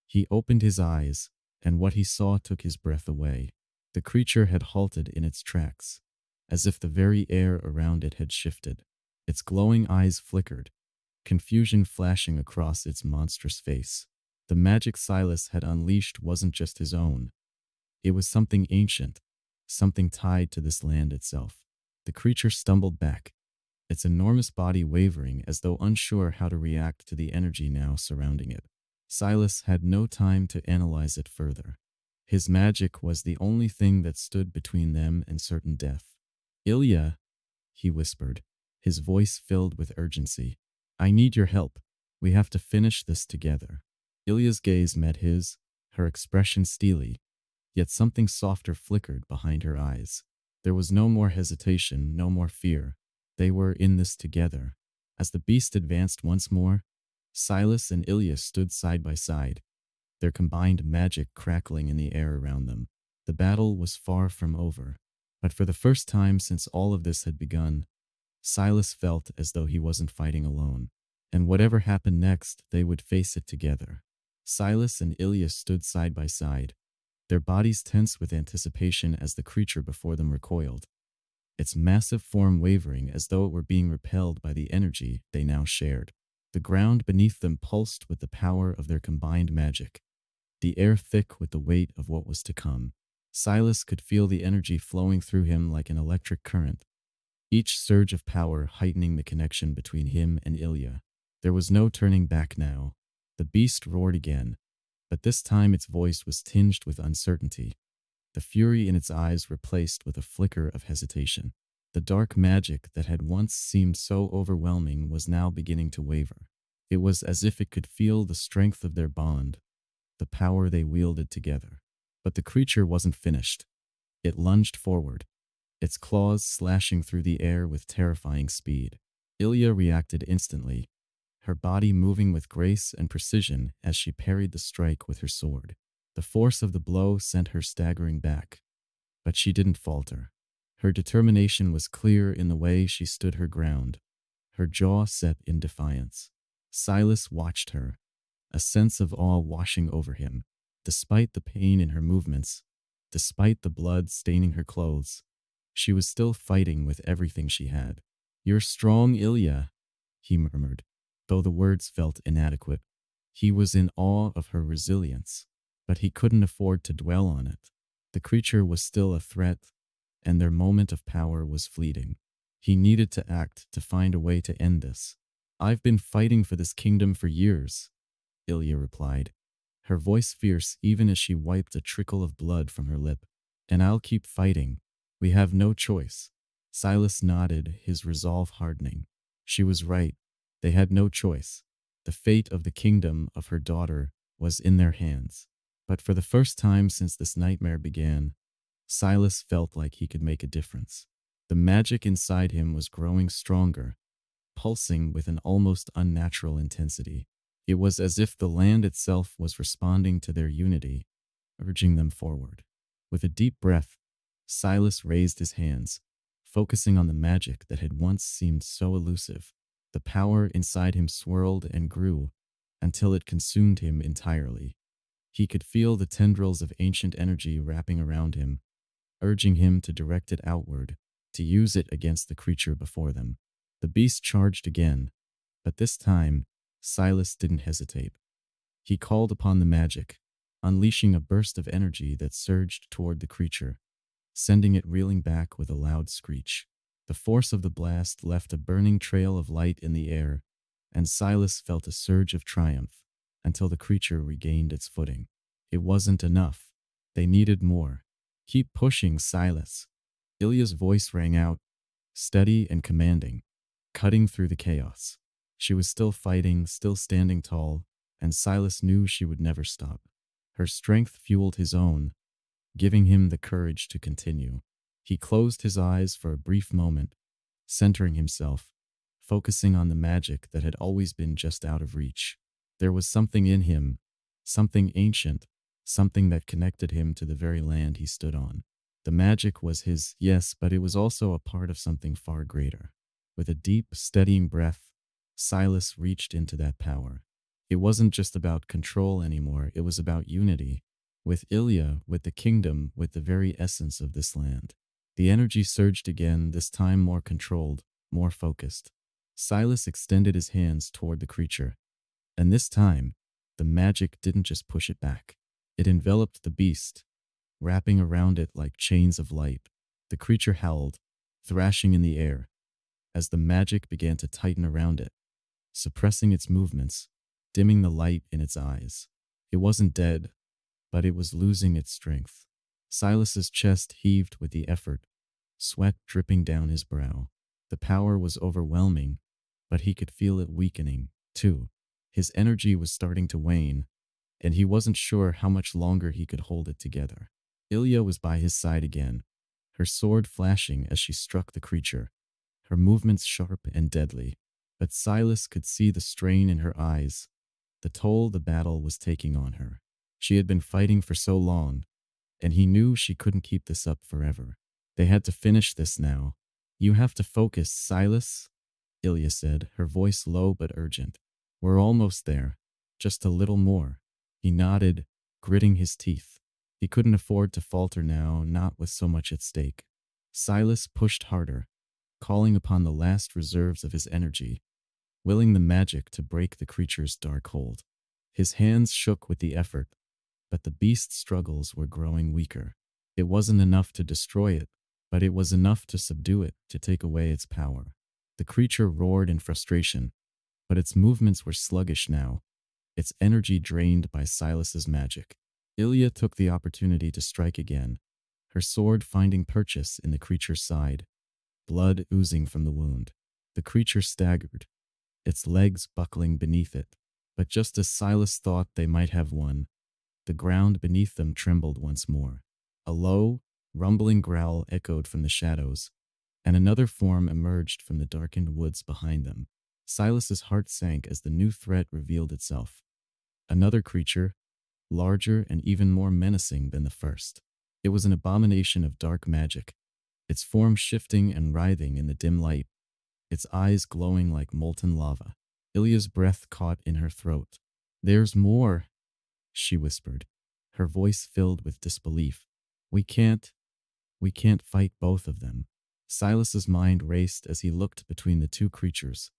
Speaker 1: He opened his eyes, and what he saw took his breath away. The creature had halted in its tracks, as if the very air around it had shifted. Its glowing eyes flickered, confusion flashing across its monstrous face. The magic Silas had unleashed wasn't just his own. It was something ancient, something tied to this land itself. The creature stumbled back, its enormous body wavering as though unsure how to react to the energy now surrounding it. Silas had no time to analyze it further. His magic was the only thing that stood between them and certain death. "Ilya," he whispered, his voice filled with urgency. "I need your help. We have to finish this together." Ilya's gaze met his, her expression steely, yet something softer flickered behind her eyes. There was no more hesitation, no more fear. They were in this together. As the beast advanced once more, Silas and Ilya stood side by side, their combined magic crackling in the air around them. The battle was far from over, but for the first time since all of this had begun, Silas felt as though he wasn't fighting alone, and whatever happened next, they would face it together. Silas and Ilya stood side by side, their bodies tense with anticipation as the creature before them recoiled, its massive form wavering as though it were being repelled by the energy they now shared. The ground beneath them pulsed with the power of their combined magic, the air thick with the weight of what was to come. Silas could feel the energy flowing through him like an electric current, each surge of power heightening the connection between him and Ilya. There was no turning back now. The beast roared again, but this time its voice was tinged with uncertainty, the fury in its eyes replaced with a flicker of hesitation. The dark magic that had once seemed so overwhelming was now beginning to waver. It was as if it could feel the strength of their bond, the power they wielded together. But the creature wasn't finished. It lunged forward, its claws slashing through the air with terrifying speed. Ilya reacted instantly, her body moving with grace and precision as she parried the strike with her sword. The force of the blow sent her staggering back, but she didn't falter. Her determination was clear in the way she stood her ground, her jaw set in defiance. Silas watched her, a sense of awe washing over him. Despite the pain in her movements, despite the blood staining her clothes, she was still fighting with everything she had. "You're strong, Ilya," he murmured, though the words felt inadequate. He was in awe of her resilience, but he couldn't afford to dwell on it. The creature was still a threat, and their moment of power was fleeting. He needed to act to find a way to end this. "I've been fighting for this kingdom for years," Ilya replied, her voice fierce even as she wiped a trickle of blood from her lip. "And I'll keep fighting. We have no choice." Silas nodded, his resolve hardening. She was right. They had no choice. The fate of the kingdom of her daughter was in their hands. But for the first time since this nightmare began, Silas felt like he could make a difference. The magic inside him was growing stronger, pulsing with an almost unnatural intensity. It was as if the land itself was responding to their unity, urging them forward. With a deep breath, Silas raised his hands, focusing on the magic that had once seemed so elusive. The power inside him swirled and grew until it consumed him entirely. He could feel the tendrils of ancient energy wrapping around him, urging him to direct it outward, to use it against the creature before them. The beast charged again, but this time, Silas didn't hesitate. He called upon the magic, unleashing a burst of energy that surged toward the creature, sending it reeling back with a loud screech. The force of the blast left a burning trail of light in the air, and Silas felt a surge of triumph until the creature regained its footing. It wasn't enough. They needed more. "Keep pushing, Silas." Ilya's voice rang out, steady and commanding, cutting through the chaos. She was still fighting, still standing tall, and Silas knew she would never stop. Her strength fueled his own, giving him the courage to continue. He closed his eyes for a brief moment, centering himself, focusing on the magic that had always been just out of reach. There was something in him, something ancient, something that connected him to the very land he stood on. The magic was his, yes, but it was also a part of something far greater. With a deep, steadying breath, Silas reached into that power. It wasn't just about control anymore, it was about unity. With Ilya, with the kingdom, with the very essence of this land. The energy surged again, this time more controlled, more focused. Silas extended his hands toward the creature, and this time, the magic didn't just push it back. It enveloped the beast, wrapping around it like chains of light. The creature howled, thrashing in the air, as the magic began to tighten around it, suppressing its movements, dimming the light in its eyes. It wasn't dead, but it was losing its strength. Silas's chest heaved with the effort, sweat dripping down his brow. The power was overwhelming, but he could feel it weakening, too. His energy was starting to wane, and he wasn't sure how much longer he could hold it together. Ilya was by his side again, her sword flashing as she struck the creature, her movements sharp and deadly. But Silas could see the strain in her eyes, the toll the battle was taking on her. She had been fighting for so long, and he knew she couldn't keep this up forever. They had to finish this now. "You have to focus, Silas," Ilya said, her voice low but urgent. "We're almost there. Just a little more." He nodded, gritting his teeth. He couldn't afford to falter now, not with so much at stake. Silas pushed harder, calling upon the last reserves of his energy, willing the magic to break the creature's dark hold. His hands shook with the effort, but the beast's struggles were growing weaker. It wasn't enough to destroy it, but it was enough to subdue it, to take away its power. The creature roared in frustration, but its movements were sluggish now, its energy drained by Silas's magic. Ilya took the opportunity to strike again, her sword finding purchase in the creature's side, blood oozing from the wound. The creature staggered, its legs buckling beneath it. But just as Silas thought they might have won, the ground beneath them trembled once more. A low, rumbling growl echoed from the shadows, and another form emerged from the darkened woods behind them. Silas's heart sank as the new threat revealed itself. Another creature, larger and even more menacing than the first. It was an abomination of dark magic, its form shifting and writhing in the dim light, its eyes glowing like molten lava. Ilya's breath caught in her throat. "There's more," she whispered, her voice filled with disbelief. We can't fight both of them." Silas's mind raced as he looked between the two creatures,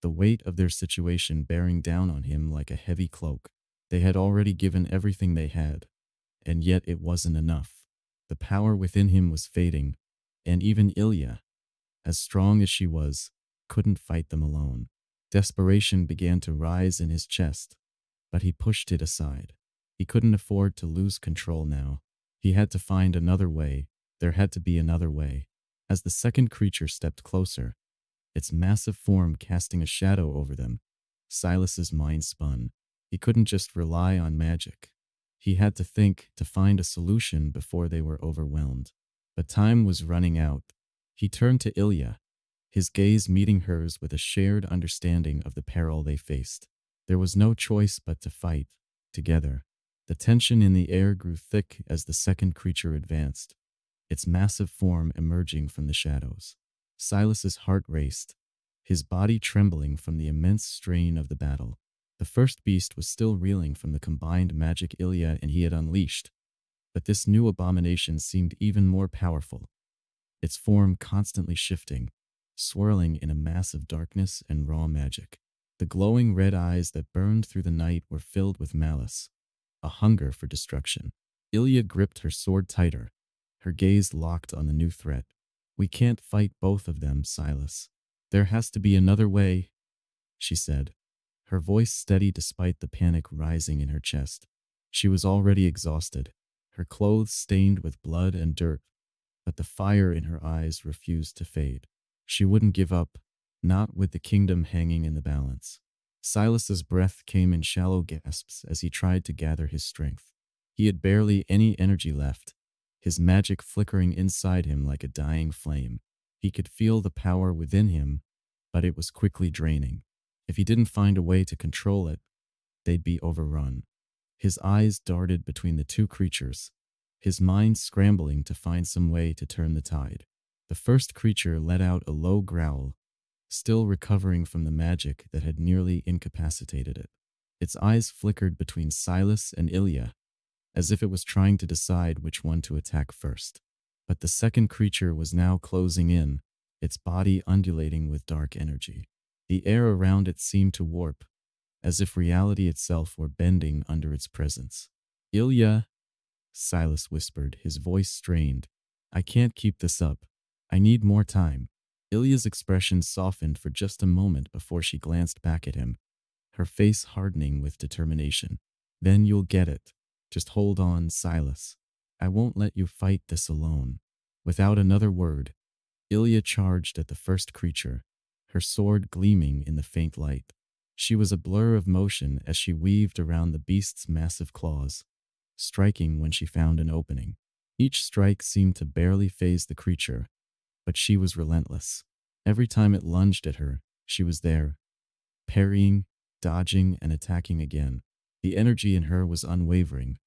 Speaker 1: the weight of their situation bearing down on him like a heavy cloak. They had already given everything they had, and yet it wasn't enough. The power within him was fading, and even Ilya, as strong as she was, couldn't fight them alone. Desperation began to rise in his chest, but he pushed it aside. He couldn't afford to lose control now. He had to find another way. There had to be another way. As the second creature stepped closer, its massive form casting a shadow over them, Silas's mind spun. He couldn't just rely on magic. He had to think, to find a solution before they were overwhelmed. But time was running out. He turned to Ilya, his gaze meeting hers with a shared understanding of the peril they faced. There was no choice but to fight, together. The tension in the air grew thick as the second creature advanced, its massive form emerging from the shadows. Silas's heart raced, his body trembling from the immense strain of the battle. The first beast was still reeling from the combined magic Ilya and he had unleashed, but this new abomination seemed even more powerful, its form constantly shifting, swirling in a mass of darkness and raw magic. The glowing red eyes that burned through the night were filled with malice, a hunger for destruction. Ilya gripped her sword tighter, her gaze locked on the new threat. "We can't fight both of them, Silas. There has to be another way," she said, her voice steady despite the panic rising in her chest. She was already exhausted, her clothes stained with blood and dirt, but the fire in her eyes refused to fade. She wouldn't give up, not with the kingdom hanging in the balance. Silas's breath came in shallow gasps as he tried to gather his strength. He had barely any energy left, his magic flickering inside him like a dying flame. He could feel the power within him, but it was quickly draining. If he didn't find a way to control it, they'd be overrun. His eyes darted between the two creatures, his mind scrambling to find some way to turn the tide. The first creature let out a low growl, still recovering from the magic that had nearly incapacitated it. Its eyes flickered between Silas and Ilya, as if it was trying to decide which one to attack first. But the second creature was now closing in, its body undulating with dark energy. The air around it seemed to warp, as if reality itself were bending under its presence. "Ilya," Silas whispered, his voice strained. "I can't keep this up. I need more time." Ilya's expression softened for just a moment before she glanced back at him, her face hardening with determination. "Then you'll get it. Just hold on, Silas. I won't let you fight this alone." Without another word, Ilya charged at the first creature, her sword gleaming in the faint light. She was a blur of motion as she weaved around the beast's massive claws, striking when she found an opening. Each strike seemed to barely faze the creature, but she was relentless. Every time it lunged at her, she was there, parrying, dodging, and attacking again. The energy in her was unwavering,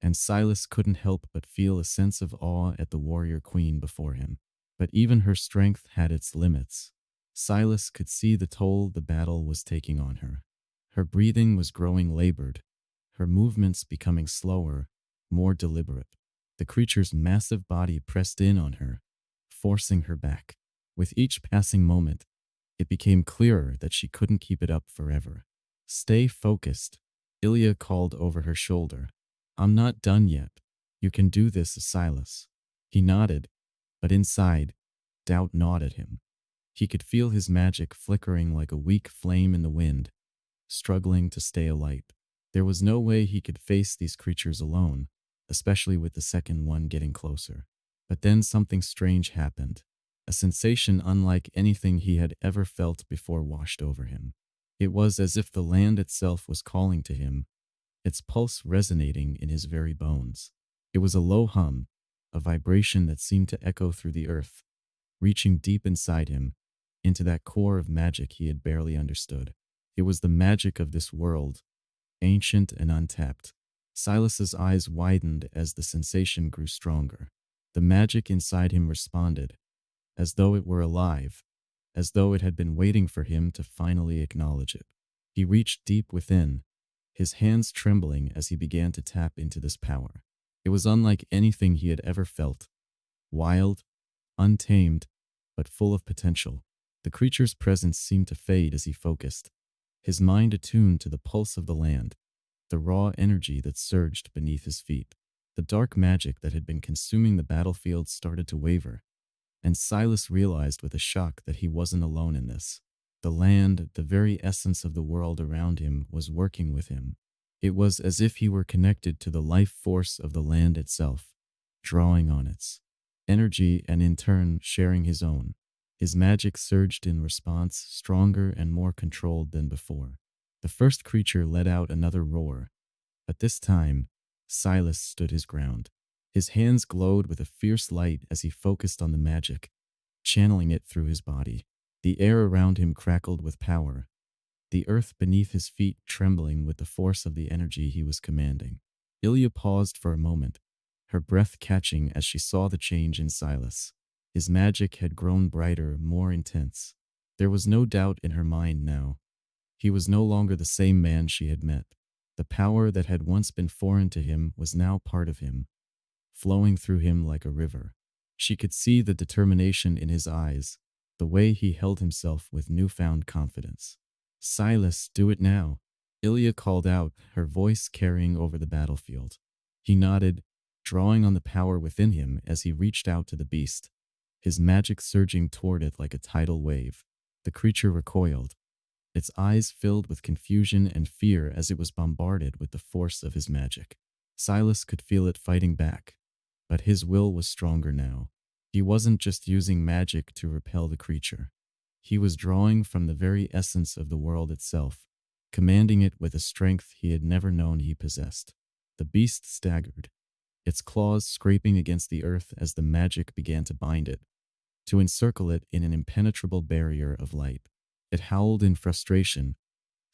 Speaker 1: and Silas couldn't help but feel a sense of awe at the warrior queen before him. But even her strength had its limits. Silas could see the toll the battle was taking on her. Her breathing was growing labored, her movements becoming slower, more deliberate. The creature's massive body pressed in on her, forcing her back. With each passing moment, It became clearer that she couldn't keep it up forever. Stay focused, Ilya called over her shoulder. I'm not done yet. You can do this, Silas. He nodded, but inside, doubt gnawed at him. He could feel his magic flickering like a weak flame in the wind, struggling to stay alight. There was no way he could face these creatures alone, especially with the second one getting closer. But then something strange happened. A sensation unlike anything he had ever felt before washed over him. It was as if the land itself was calling to him, its pulse resonating in his very bones. It was a low hum, a vibration that seemed to echo through the earth, reaching deep inside him, into that core of magic he had barely understood. It was the magic of this world, ancient and untapped. Silas's eyes widened as the sensation grew stronger. The magic inside him responded, as though it were alive, as though it had been waiting for him to finally acknowledge it. He reached deep within, his hands trembling as he began to tap into this power. It was unlike anything he had ever felt. Wild, untamed, but full of potential. The creature's presence seemed to fade as he focused, his mind attuned to the pulse of the land, the raw energy that surged beneath his feet. The dark magic that had been consuming the battlefield started to waver, and Silas realized with a shock that he wasn't alone in this. The land, the very essence of the world around him, was working with him. It was as if he were connected to the life force of the land itself, drawing on its energy and in turn sharing his own. His magic surged in response, stronger and more controlled than before. The first creature let out another roar, but this time, Silas stood his ground. His hands glowed with a fierce light as he focused on the magic, channeling it through his body. The air around him crackled with power, the earth beneath his feet trembling with the force of the energy he was commanding. Ilya paused for a moment, her breath catching as she saw the change in Silas. His magic had grown brighter, more intense. There was no doubt in her mind now. He was no longer the same man she had met. The power that had once been foreign to him was now part of him, flowing through him like a river. She could see the determination in his eyes, the way he held himself with newfound confidence. Silas, do it now, Ilya called out, her voice carrying over the battlefield. He nodded, drawing on the power within him as he reached out to the beast, his magic surging toward it like a tidal wave. The creature recoiled, its eyes filled with confusion and fear as it was bombarded with the force of his magic. Silas could feel it fighting back, but his will was stronger now. He wasn't just using magic to repel the creature. He was drawing from the very essence of the world itself, commanding it with a strength he had never known he possessed. The beast staggered, its claws scraping against the earth as the magic began to bind it, to encircle it in an impenetrable barrier of light. It howled in frustration,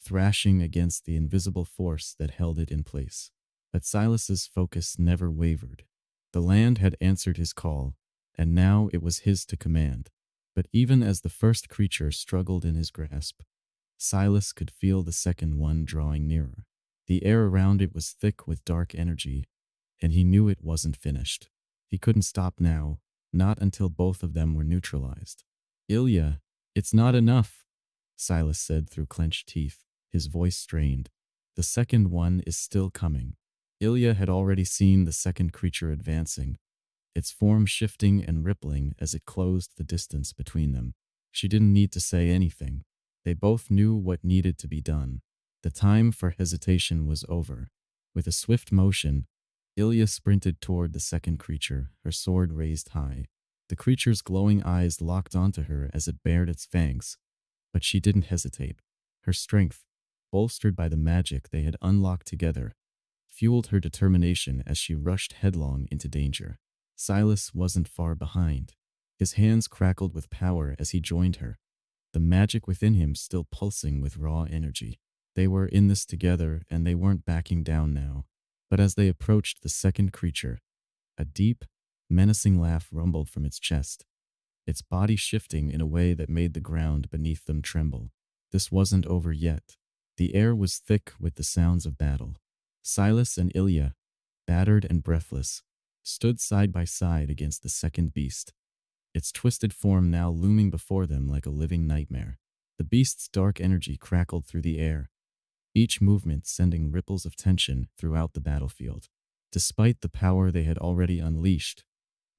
Speaker 1: thrashing against the invisible force that held it in place. But Silas's focus never wavered. The land had answered his call, and now it was his to command. But even as the first creature struggled in his grasp, Silas could feel the second one drawing nearer. The air around it was thick with dark energy, and he knew it wasn't finished. He couldn't stop now, not until both of them were neutralized. Ilya, it's not enough, Silas said through clenched teeth, his voice strained. The second one is still coming. Ilya had already seen the second creature advancing, its form shifting and rippling as it closed the distance between them. She didn't need to say anything. They both knew what needed to be done. The time for hesitation was over. With a swift motion, Ilya sprinted toward the second creature, her sword raised high. The creature's glowing eyes locked onto her as it bared its fangs, but she didn't hesitate. Her strength, bolstered by the magic they had unlocked together, fueled her determination as she rushed headlong into danger. Silas wasn't far behind. His hands crackled with power as he joined her, the magic within him still pulsing with raw energy. They were in this together, and they weren't backing down now. But as they approached the second creature, a deep, menacing laugh rumbled from its chest, its body shifting in a way that made the ground beneath them tremble. This wasn't over yet. The air was thick with the sounds of battle. Silas and Ilya, battered and breathless, stood side by side against the second beast, its twisted form now looming before them like a living nightmare. The beast's dark energy crackled through the air, each movement sending ripples of tension throughout the battlefield. Despite the power they had already unleashed,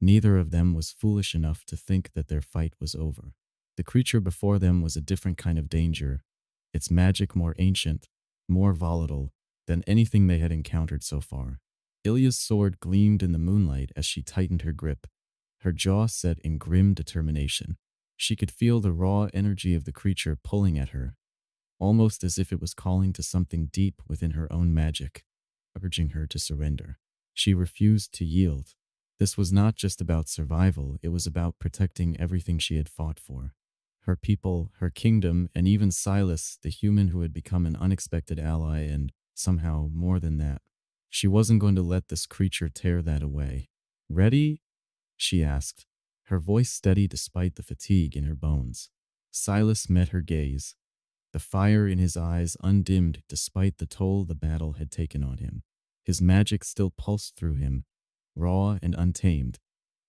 Speaker 1: neither of them was foolish enough to think that their fight was over. The creature before them was a different kind of danger, its magic more ancient, more volatile than anything they had encountered so far. Ilya's sword gleamed in the moonlight as she tightened her grip, her jaw set in grim determination. She could feel the raw energy of the creature pulling at her, almost as if it was calling to something deep within her own magic, urging her to surrender. She refused to yield. This was not just about survival, it was about protecting everything she had fought for. Her people, her kingdom, and even Silas, the human who had become an unexpected ally and, somehow, more than that. She wasn't going to let this creature tear that away. "Ready?" she asked, her voice steady despite the fatigue in her bones. Silas met her gaze, the fire in his eyes undimmed despite the toll the battle had taken on him. His magic still pulsed through him, raw and untamed,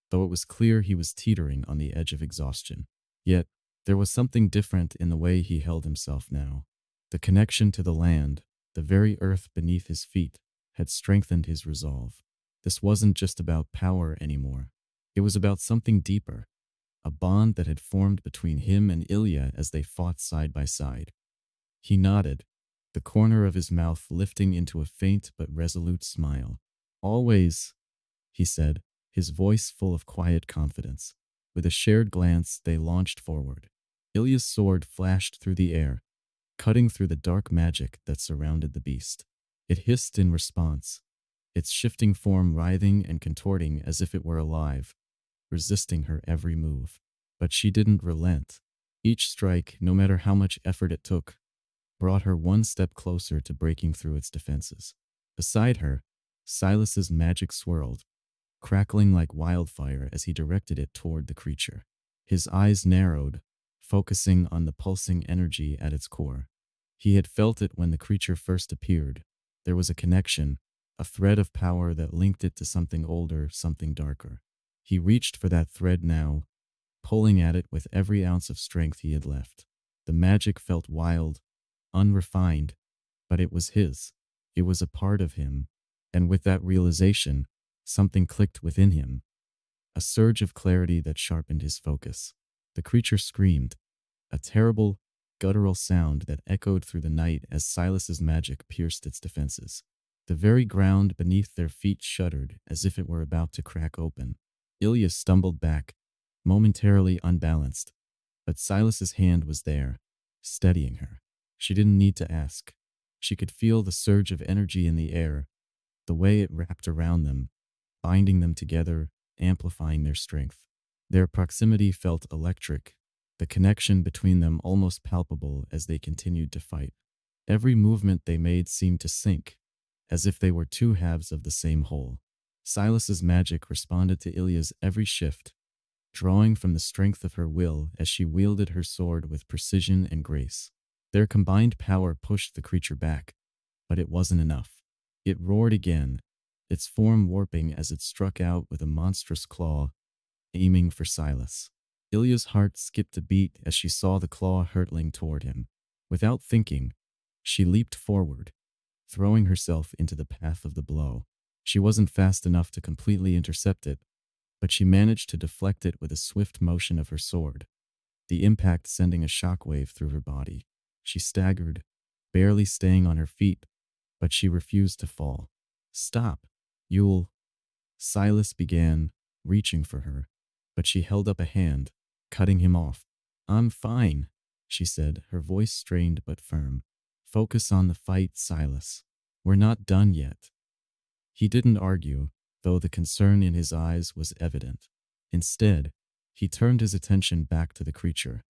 Speaker 1: though it was clear he was teetering on the edge of exhaustion. Yet, there was something different in the way he held himself now. The connection to the land, the very earth beneath his feet, had strengthened his resolve. This wasn't just about power anymore. It was about something deeper, a bond that had formed between him and Ilya as they fought side by side. He nodded, the corner of his mouth lifting into a faint but resolute smile. "Always," he said, his voice full of quiet confidence. With a shared glance, they launched forward. Ilya's sword flashed through the air, cutting through the dark magic that surrounded the beast. It hissed in response, its shifting form writhing and contorting as if it were alive, resisting her every move. But she didn't relent. Each strike, no matter how much effort it took, brought her one step closer to breaking through its defenses. Beside her, Silas's magic swirled, crackling like wildfire as he directed it toward the creature. His eyes narrowed, focusing on the pulsing energy at its core. He had felt it when the creature first appeared. There was a connection, a thread of power that linked it to something older, something darker. He reached for that thread now, pulling at it with every ounce of strength he had left. The magic felt wild, unrefined, but it was his. It was a part of him. And with that realization, something clicked within him. A surge of clarity that sharpened his focus. The creature screamed, a terrible, guttural sound that echoed through the night as Silas's magic pierced its defenses. The very ground beneath their feet shuddered as if it were about to crack open. Ilya stumbled back, momentarily unbalanced, but Silas's hand was there, steadying her. She didn't need to ask. She could feel the surge of energy in the air, the way it wrapped around them, binding them together, amplifying their strength. Their proximity felt electric, the connection between them almost palpable as they continued to fight. Every movement they made seemed to sync, as if they were two halves of the same whole. Silas's magic responded to Ilya's every shift, drawing from the strength of her will as she wielded her sword with precision and grace. Their combined power pushed the creature back, but it wasn't enough. It roared again, its form warping as it struck out with a monstrous claw, aiming for Silas. Ilya's heart skipped a beat as she saw the claw hurtling toward him. Without thinking, she leaped forward, throwing herself into the path of the blow. She wasn't fast enough to completely intercept it, but she managed to deflect it with a swift motion of her sword, the impact sending a shockwave through her body. She staggered, barely staying on her feet, but she refused to fall. "Stop, you'll—" Silas began, reaching for her, but she held up a hand, cutting him off. "I'm fine," she said, her voice strained but firm. "Focus on the fight, Silas. We're not done yet." He didn't argue, though the concern in his eyes was evident. Instead, he turned his attention back to the creature,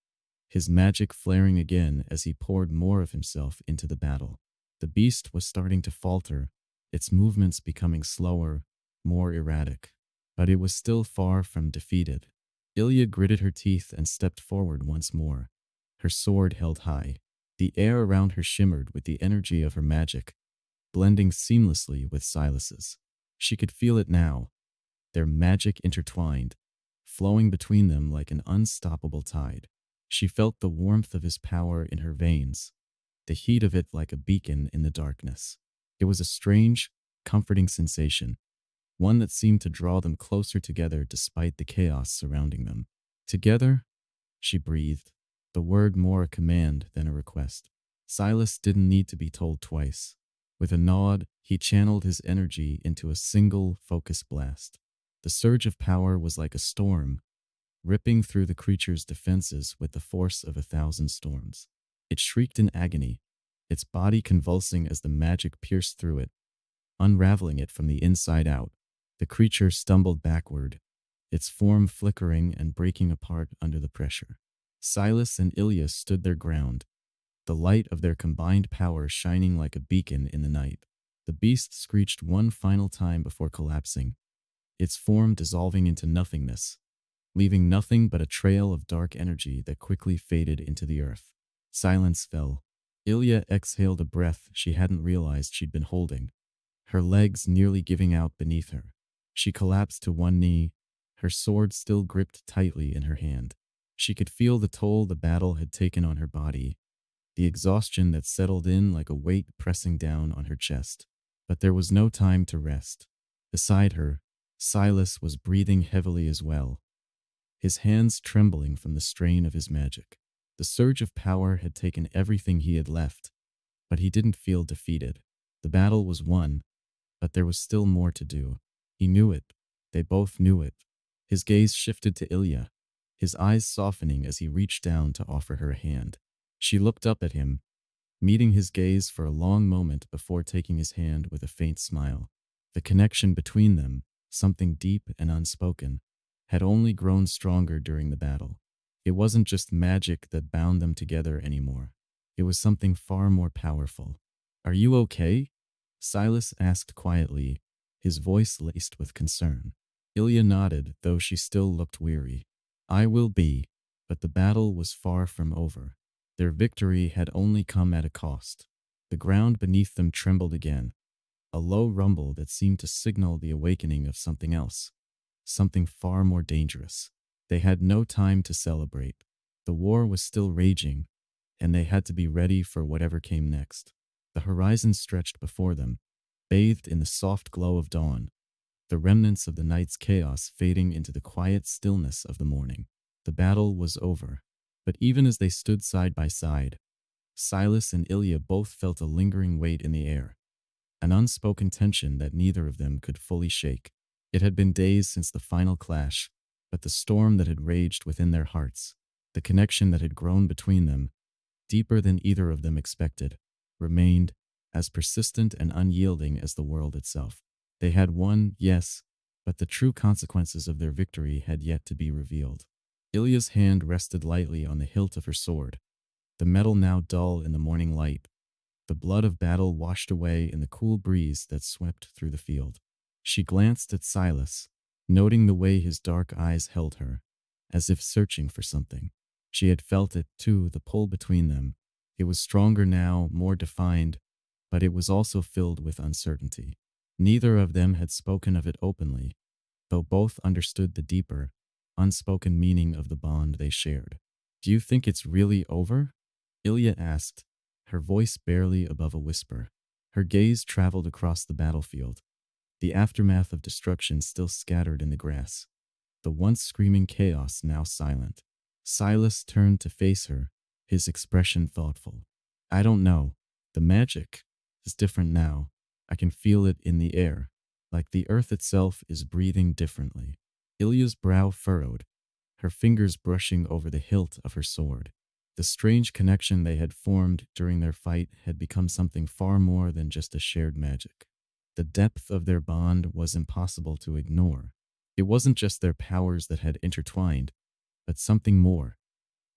Speaker 1: his magic flaring again as he poured more of himself into the battle. The beast was starting to falter, its movements becoming slower, more erratic. But it was still far from defeated. Ilya gritted her teeth and stepped forward once more, her sword held high. The air around her shimmered with the energy of her magic, blending seamlessly with Silas's. She could feel it now, their magic intertwined, flowing between them like an unstoppable tide. She felt the warmth of his power in her veins, the heat of it like a beacon in the darkness. It was a strange, comforting sensation, one that seemed to draw them closer together despite the chaos surrounding them. Together, she breathed, the word more a command than a request. Silas didn't need to be told twice. With a nod, he channeled his energy into a single, focused blast. The surge of power was like a storm, ripping through the creature's defenses with the force of 1,000 storms. It shrieked in agony, its body convulsing as the magic pierced through it, unraveling it from the inside out. The creature stumbled backward, its form flickering and breaking apart under the pressure. Silas and Ilya stood their ground, the light of their combined power shining like a beacon in the night. The beast screeched one final time before collapsing, its form dissolving into nothingness, leaving nothing but a trail of dark energy that quickly faded into the earth. Silence fell. Ilya exhaled a breath she hadn't realized she'd been holding, her legs nearly giving out beneath her. She collapsed to one knee, her sword still gripped tightly in her hand. She could feel the toll the battle had taken on her body, the exhaustion that settled in like a weight pressing down on her chest. But there was no time to rest. Beside her, Silas was breathing heavily as well, his hands trembling from the strain of his magic. The surge of power had taken everything he had left, but he didn't feel defeated. The battle was won, but there was still more to do. He knew it. They both knew it. His gaze shifted to Ilya, his eyes softening as he reached down to offer her a hand. She looked up at him, meeting his gaze for a long moment before taking his hand with a faint smile. The connection between them, something deep and unspoken, had only grown stronger during the battle. It wasn't just magic that bound them together anymore. It was something far more powerful. "Are you okay?" Silas asked quietly, his voice laced with concern. Ilya nodded, though she still looked weary. "I will be," but the battle was far from over. Their victory had only come at a cost. The ground beneath them trembled again, a low rumble that seemed to signal the awakening of something else, something far more dangerous. They had no time to celebrate. The war was still raging, and they had to be ready for whatever came next. The horizon stretched before them, bathed in the soft glow of dawn, the remnants of the night's chaos fading into the quiet stillness of the morning. The battle was over, but even as they stood side by side, Silas and Ilya both felt a lingering weight in the air, an unspoken tension that neither of them could fully shake. It had been days since the final clash, but the storm that had raged within their hearts, the connection that had grown between them, deeper than either of them expected, remained as persistent and unyielding as the world itself. They had won, yes, but the true consequences of their victory had yet to be revealed. Ilya's hand rested lightly on the hilt of her sword, the metal now dull in the morning light, the blood of battle washed away in the cool breeze that swept through the field. She glanced at Silas, noting the way his dark eyes held her, as if searching for something. She had felt it, too, the pull between them. It was stronger now, more defined, but it was also filled with uncertainty. Neither of them had spoken of it openly, though both understood the deeper, unspoken meaning of the bond they shared. "Do you think it's really over?" Ilya asked, her voice barely above a whisper. Her gaze traveled across the battlefield, the aftermath of destruction still scattered in the grass, the once screaming chaos now silent. Silas turned to face her, his expression thoughtful. "I don't know. The magic is different now. I can feel it in the air, like the earth itself is breathing differently." Ilya's brow furrowed, her fingers brushing over the hilt of her sword. The strange connection they had formed during their fight had become something far more than just a shared magic. The depth of their bond was impossible to ignore. It wasn't just their powers that had intertwined, but something more,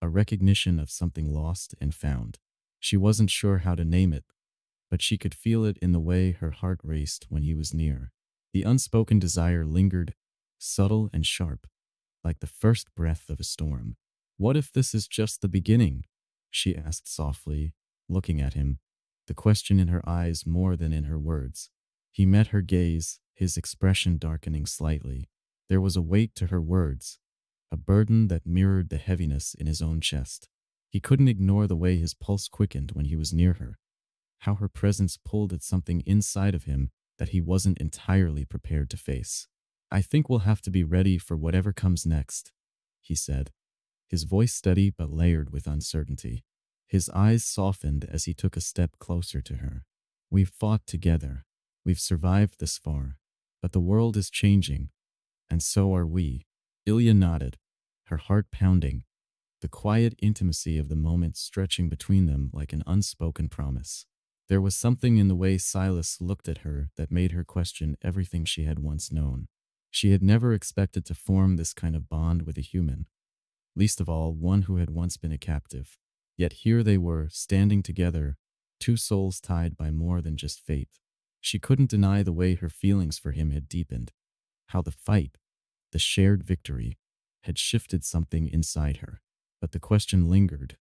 Speaker 1: a recognition of something lost and found. She wasn't sure how to name it, but she could feel it in the way her heart raced when he was near. The unspoken desire lingered, subtle and sharp, like the first breath of a storm. "What if this is just the beginning?" she asked softly, looking at him, the question in her eyes more than in her words. He met her gaze, his expression darkening slightly. There was a weight to her words, a burden that mirrored the heaviness in his own chest. He couldn't ignore the way his pulse quickened when he was near her, how her presence pulled at something inside of him that he wasn't entirely prepared to face. "I think we'll have to be ready for whatever comes next," he said, his voice steady but layered with uncertainty. His eyes softened as he took a step closer to her. "We've fought together. We've survived this far. But the world is changing, and so are we." Ilya nodded, her heart pounding, the quiet intimacy of the moment stretching between them like an unspoken promise. There was something in the way Silas looked at her that made her question everything she had once known. She had never expected to form this kind of bond with a human, least of all one who had once been a captive. Yet here they were, standing together, two souls tied by more than just fate. She couldn't deny the way her feelings for him had deepened, how the fight, the shared victory, had shifted something inside her. But the question lingered.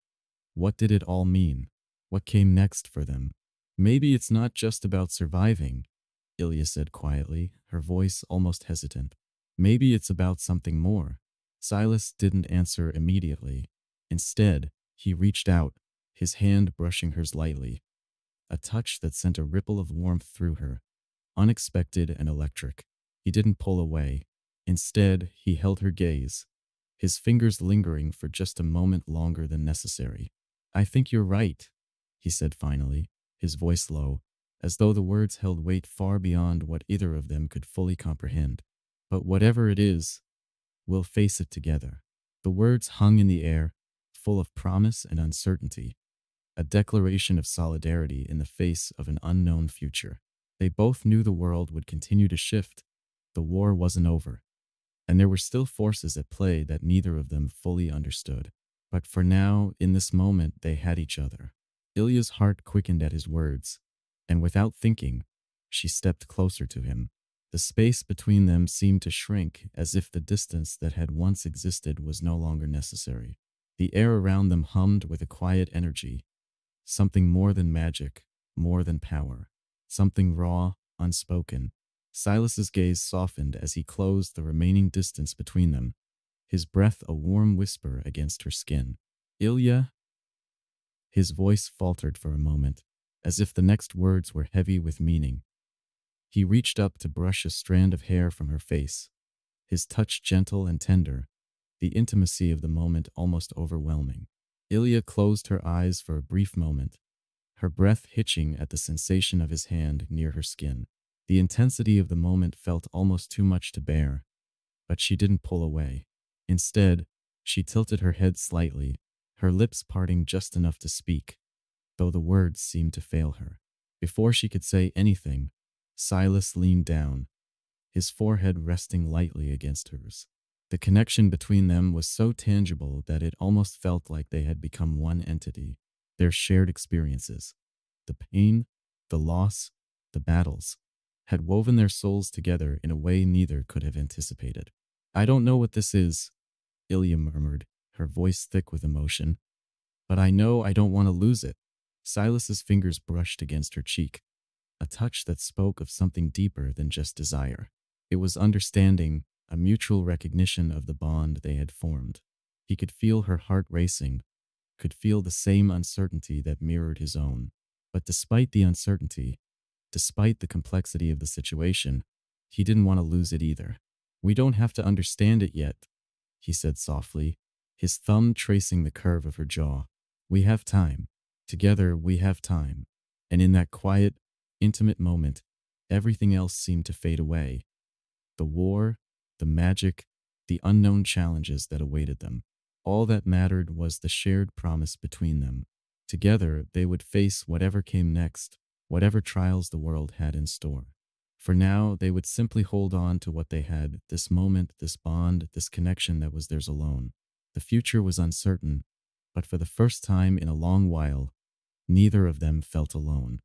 Speaker 1: What did it all mean? What came next for them? "Maybe it's not just about surviving," Ilya said quietly, her voice almost hesitant. "Maybe it's about something more." Silas didn't answer immediately. Instead, he reached out, his hand brushing hers lightly, a touch that sent a ripple of warmth through her, unexpected and electric. He didn't pull away. Instead, he held her gaze, his fingers lingering for just a moment longer than necessary. "I think you're right," he said finally, his voice low, as though the words held weight far beyond what either of them could fully comprehend. "But whatever it is, we'll face it together." The words hung in the air, full of promise and uncertainty, a declaration of solidarity in the face of an unknown future. They both knew the world would continue to shift. The war wasn't over, and there were still forces at play that neither of them fully understood. But for now, in this moment, they had each other. Ilya's heart quickened at his words, and without thinking, she stepped closer to him. The space between them seemed to shrink, as if the distance that had once existed was no longer necessary. The air around them hummed with a quiet energy, something more than magic, more than power, something raw, unspoken. Silas's gaze softened as he closed the remaining distance between them, his breath a warm whisper against her skin. "Ilya?" His voice faltered for a moment, as if the next words were heavy with meaning. He reached up to brush a strand of hair from her face, his touch gentle and tender, the intimacy of the moment almost overwhelming. Ilya closed her eyes for a brief moment, her breath hitching at the sensation of his hand near her skin. The intensity of the moment felt almost too much to bear, but she didn't pull away. Instead, she tilted her head slightly, her lips parting just enough to speak, though the words seemed to fail her. Before she could say anything, Silas leaned down, his forehead resting lightly against hers. The connection between them was so tangible that it almost felt like they had become one entity. Their shared experiences, the pain, the loss, the battles, had woven their souls together in a way neither could have anticipated. "I don't know what this is," Ilya murmured, her voice thick with emotion, "but I know I don't want to lose it." Silas's fingers brushed against her cheek, a touch that spoke of something deeper than just desire. It was understanding, a mutual recognition of the bond they had formed. He could feel her heart racing, could feel the same uncertainty that mirrored his own. But despite the uncertainty, despite the complexity of the situation, he didn't want to lose it either. "We don't have to understand it yet," he said softly, his thumb tracing the curve of her jaw. "We have time. Together we have time." And in that quiet, intimate moment, everything else seemed to fade away. The war, the magic, the unknown challenges that awaited them. All that mattered was the shared promise between them. Together, they would face whatever came next, whatever trials the world had in store. For now, they would simply hold on to what they had, this moment, this bond, this connection that was theirs alone. The future was uncertain, but for the first time in a long while, neither of them felt alone.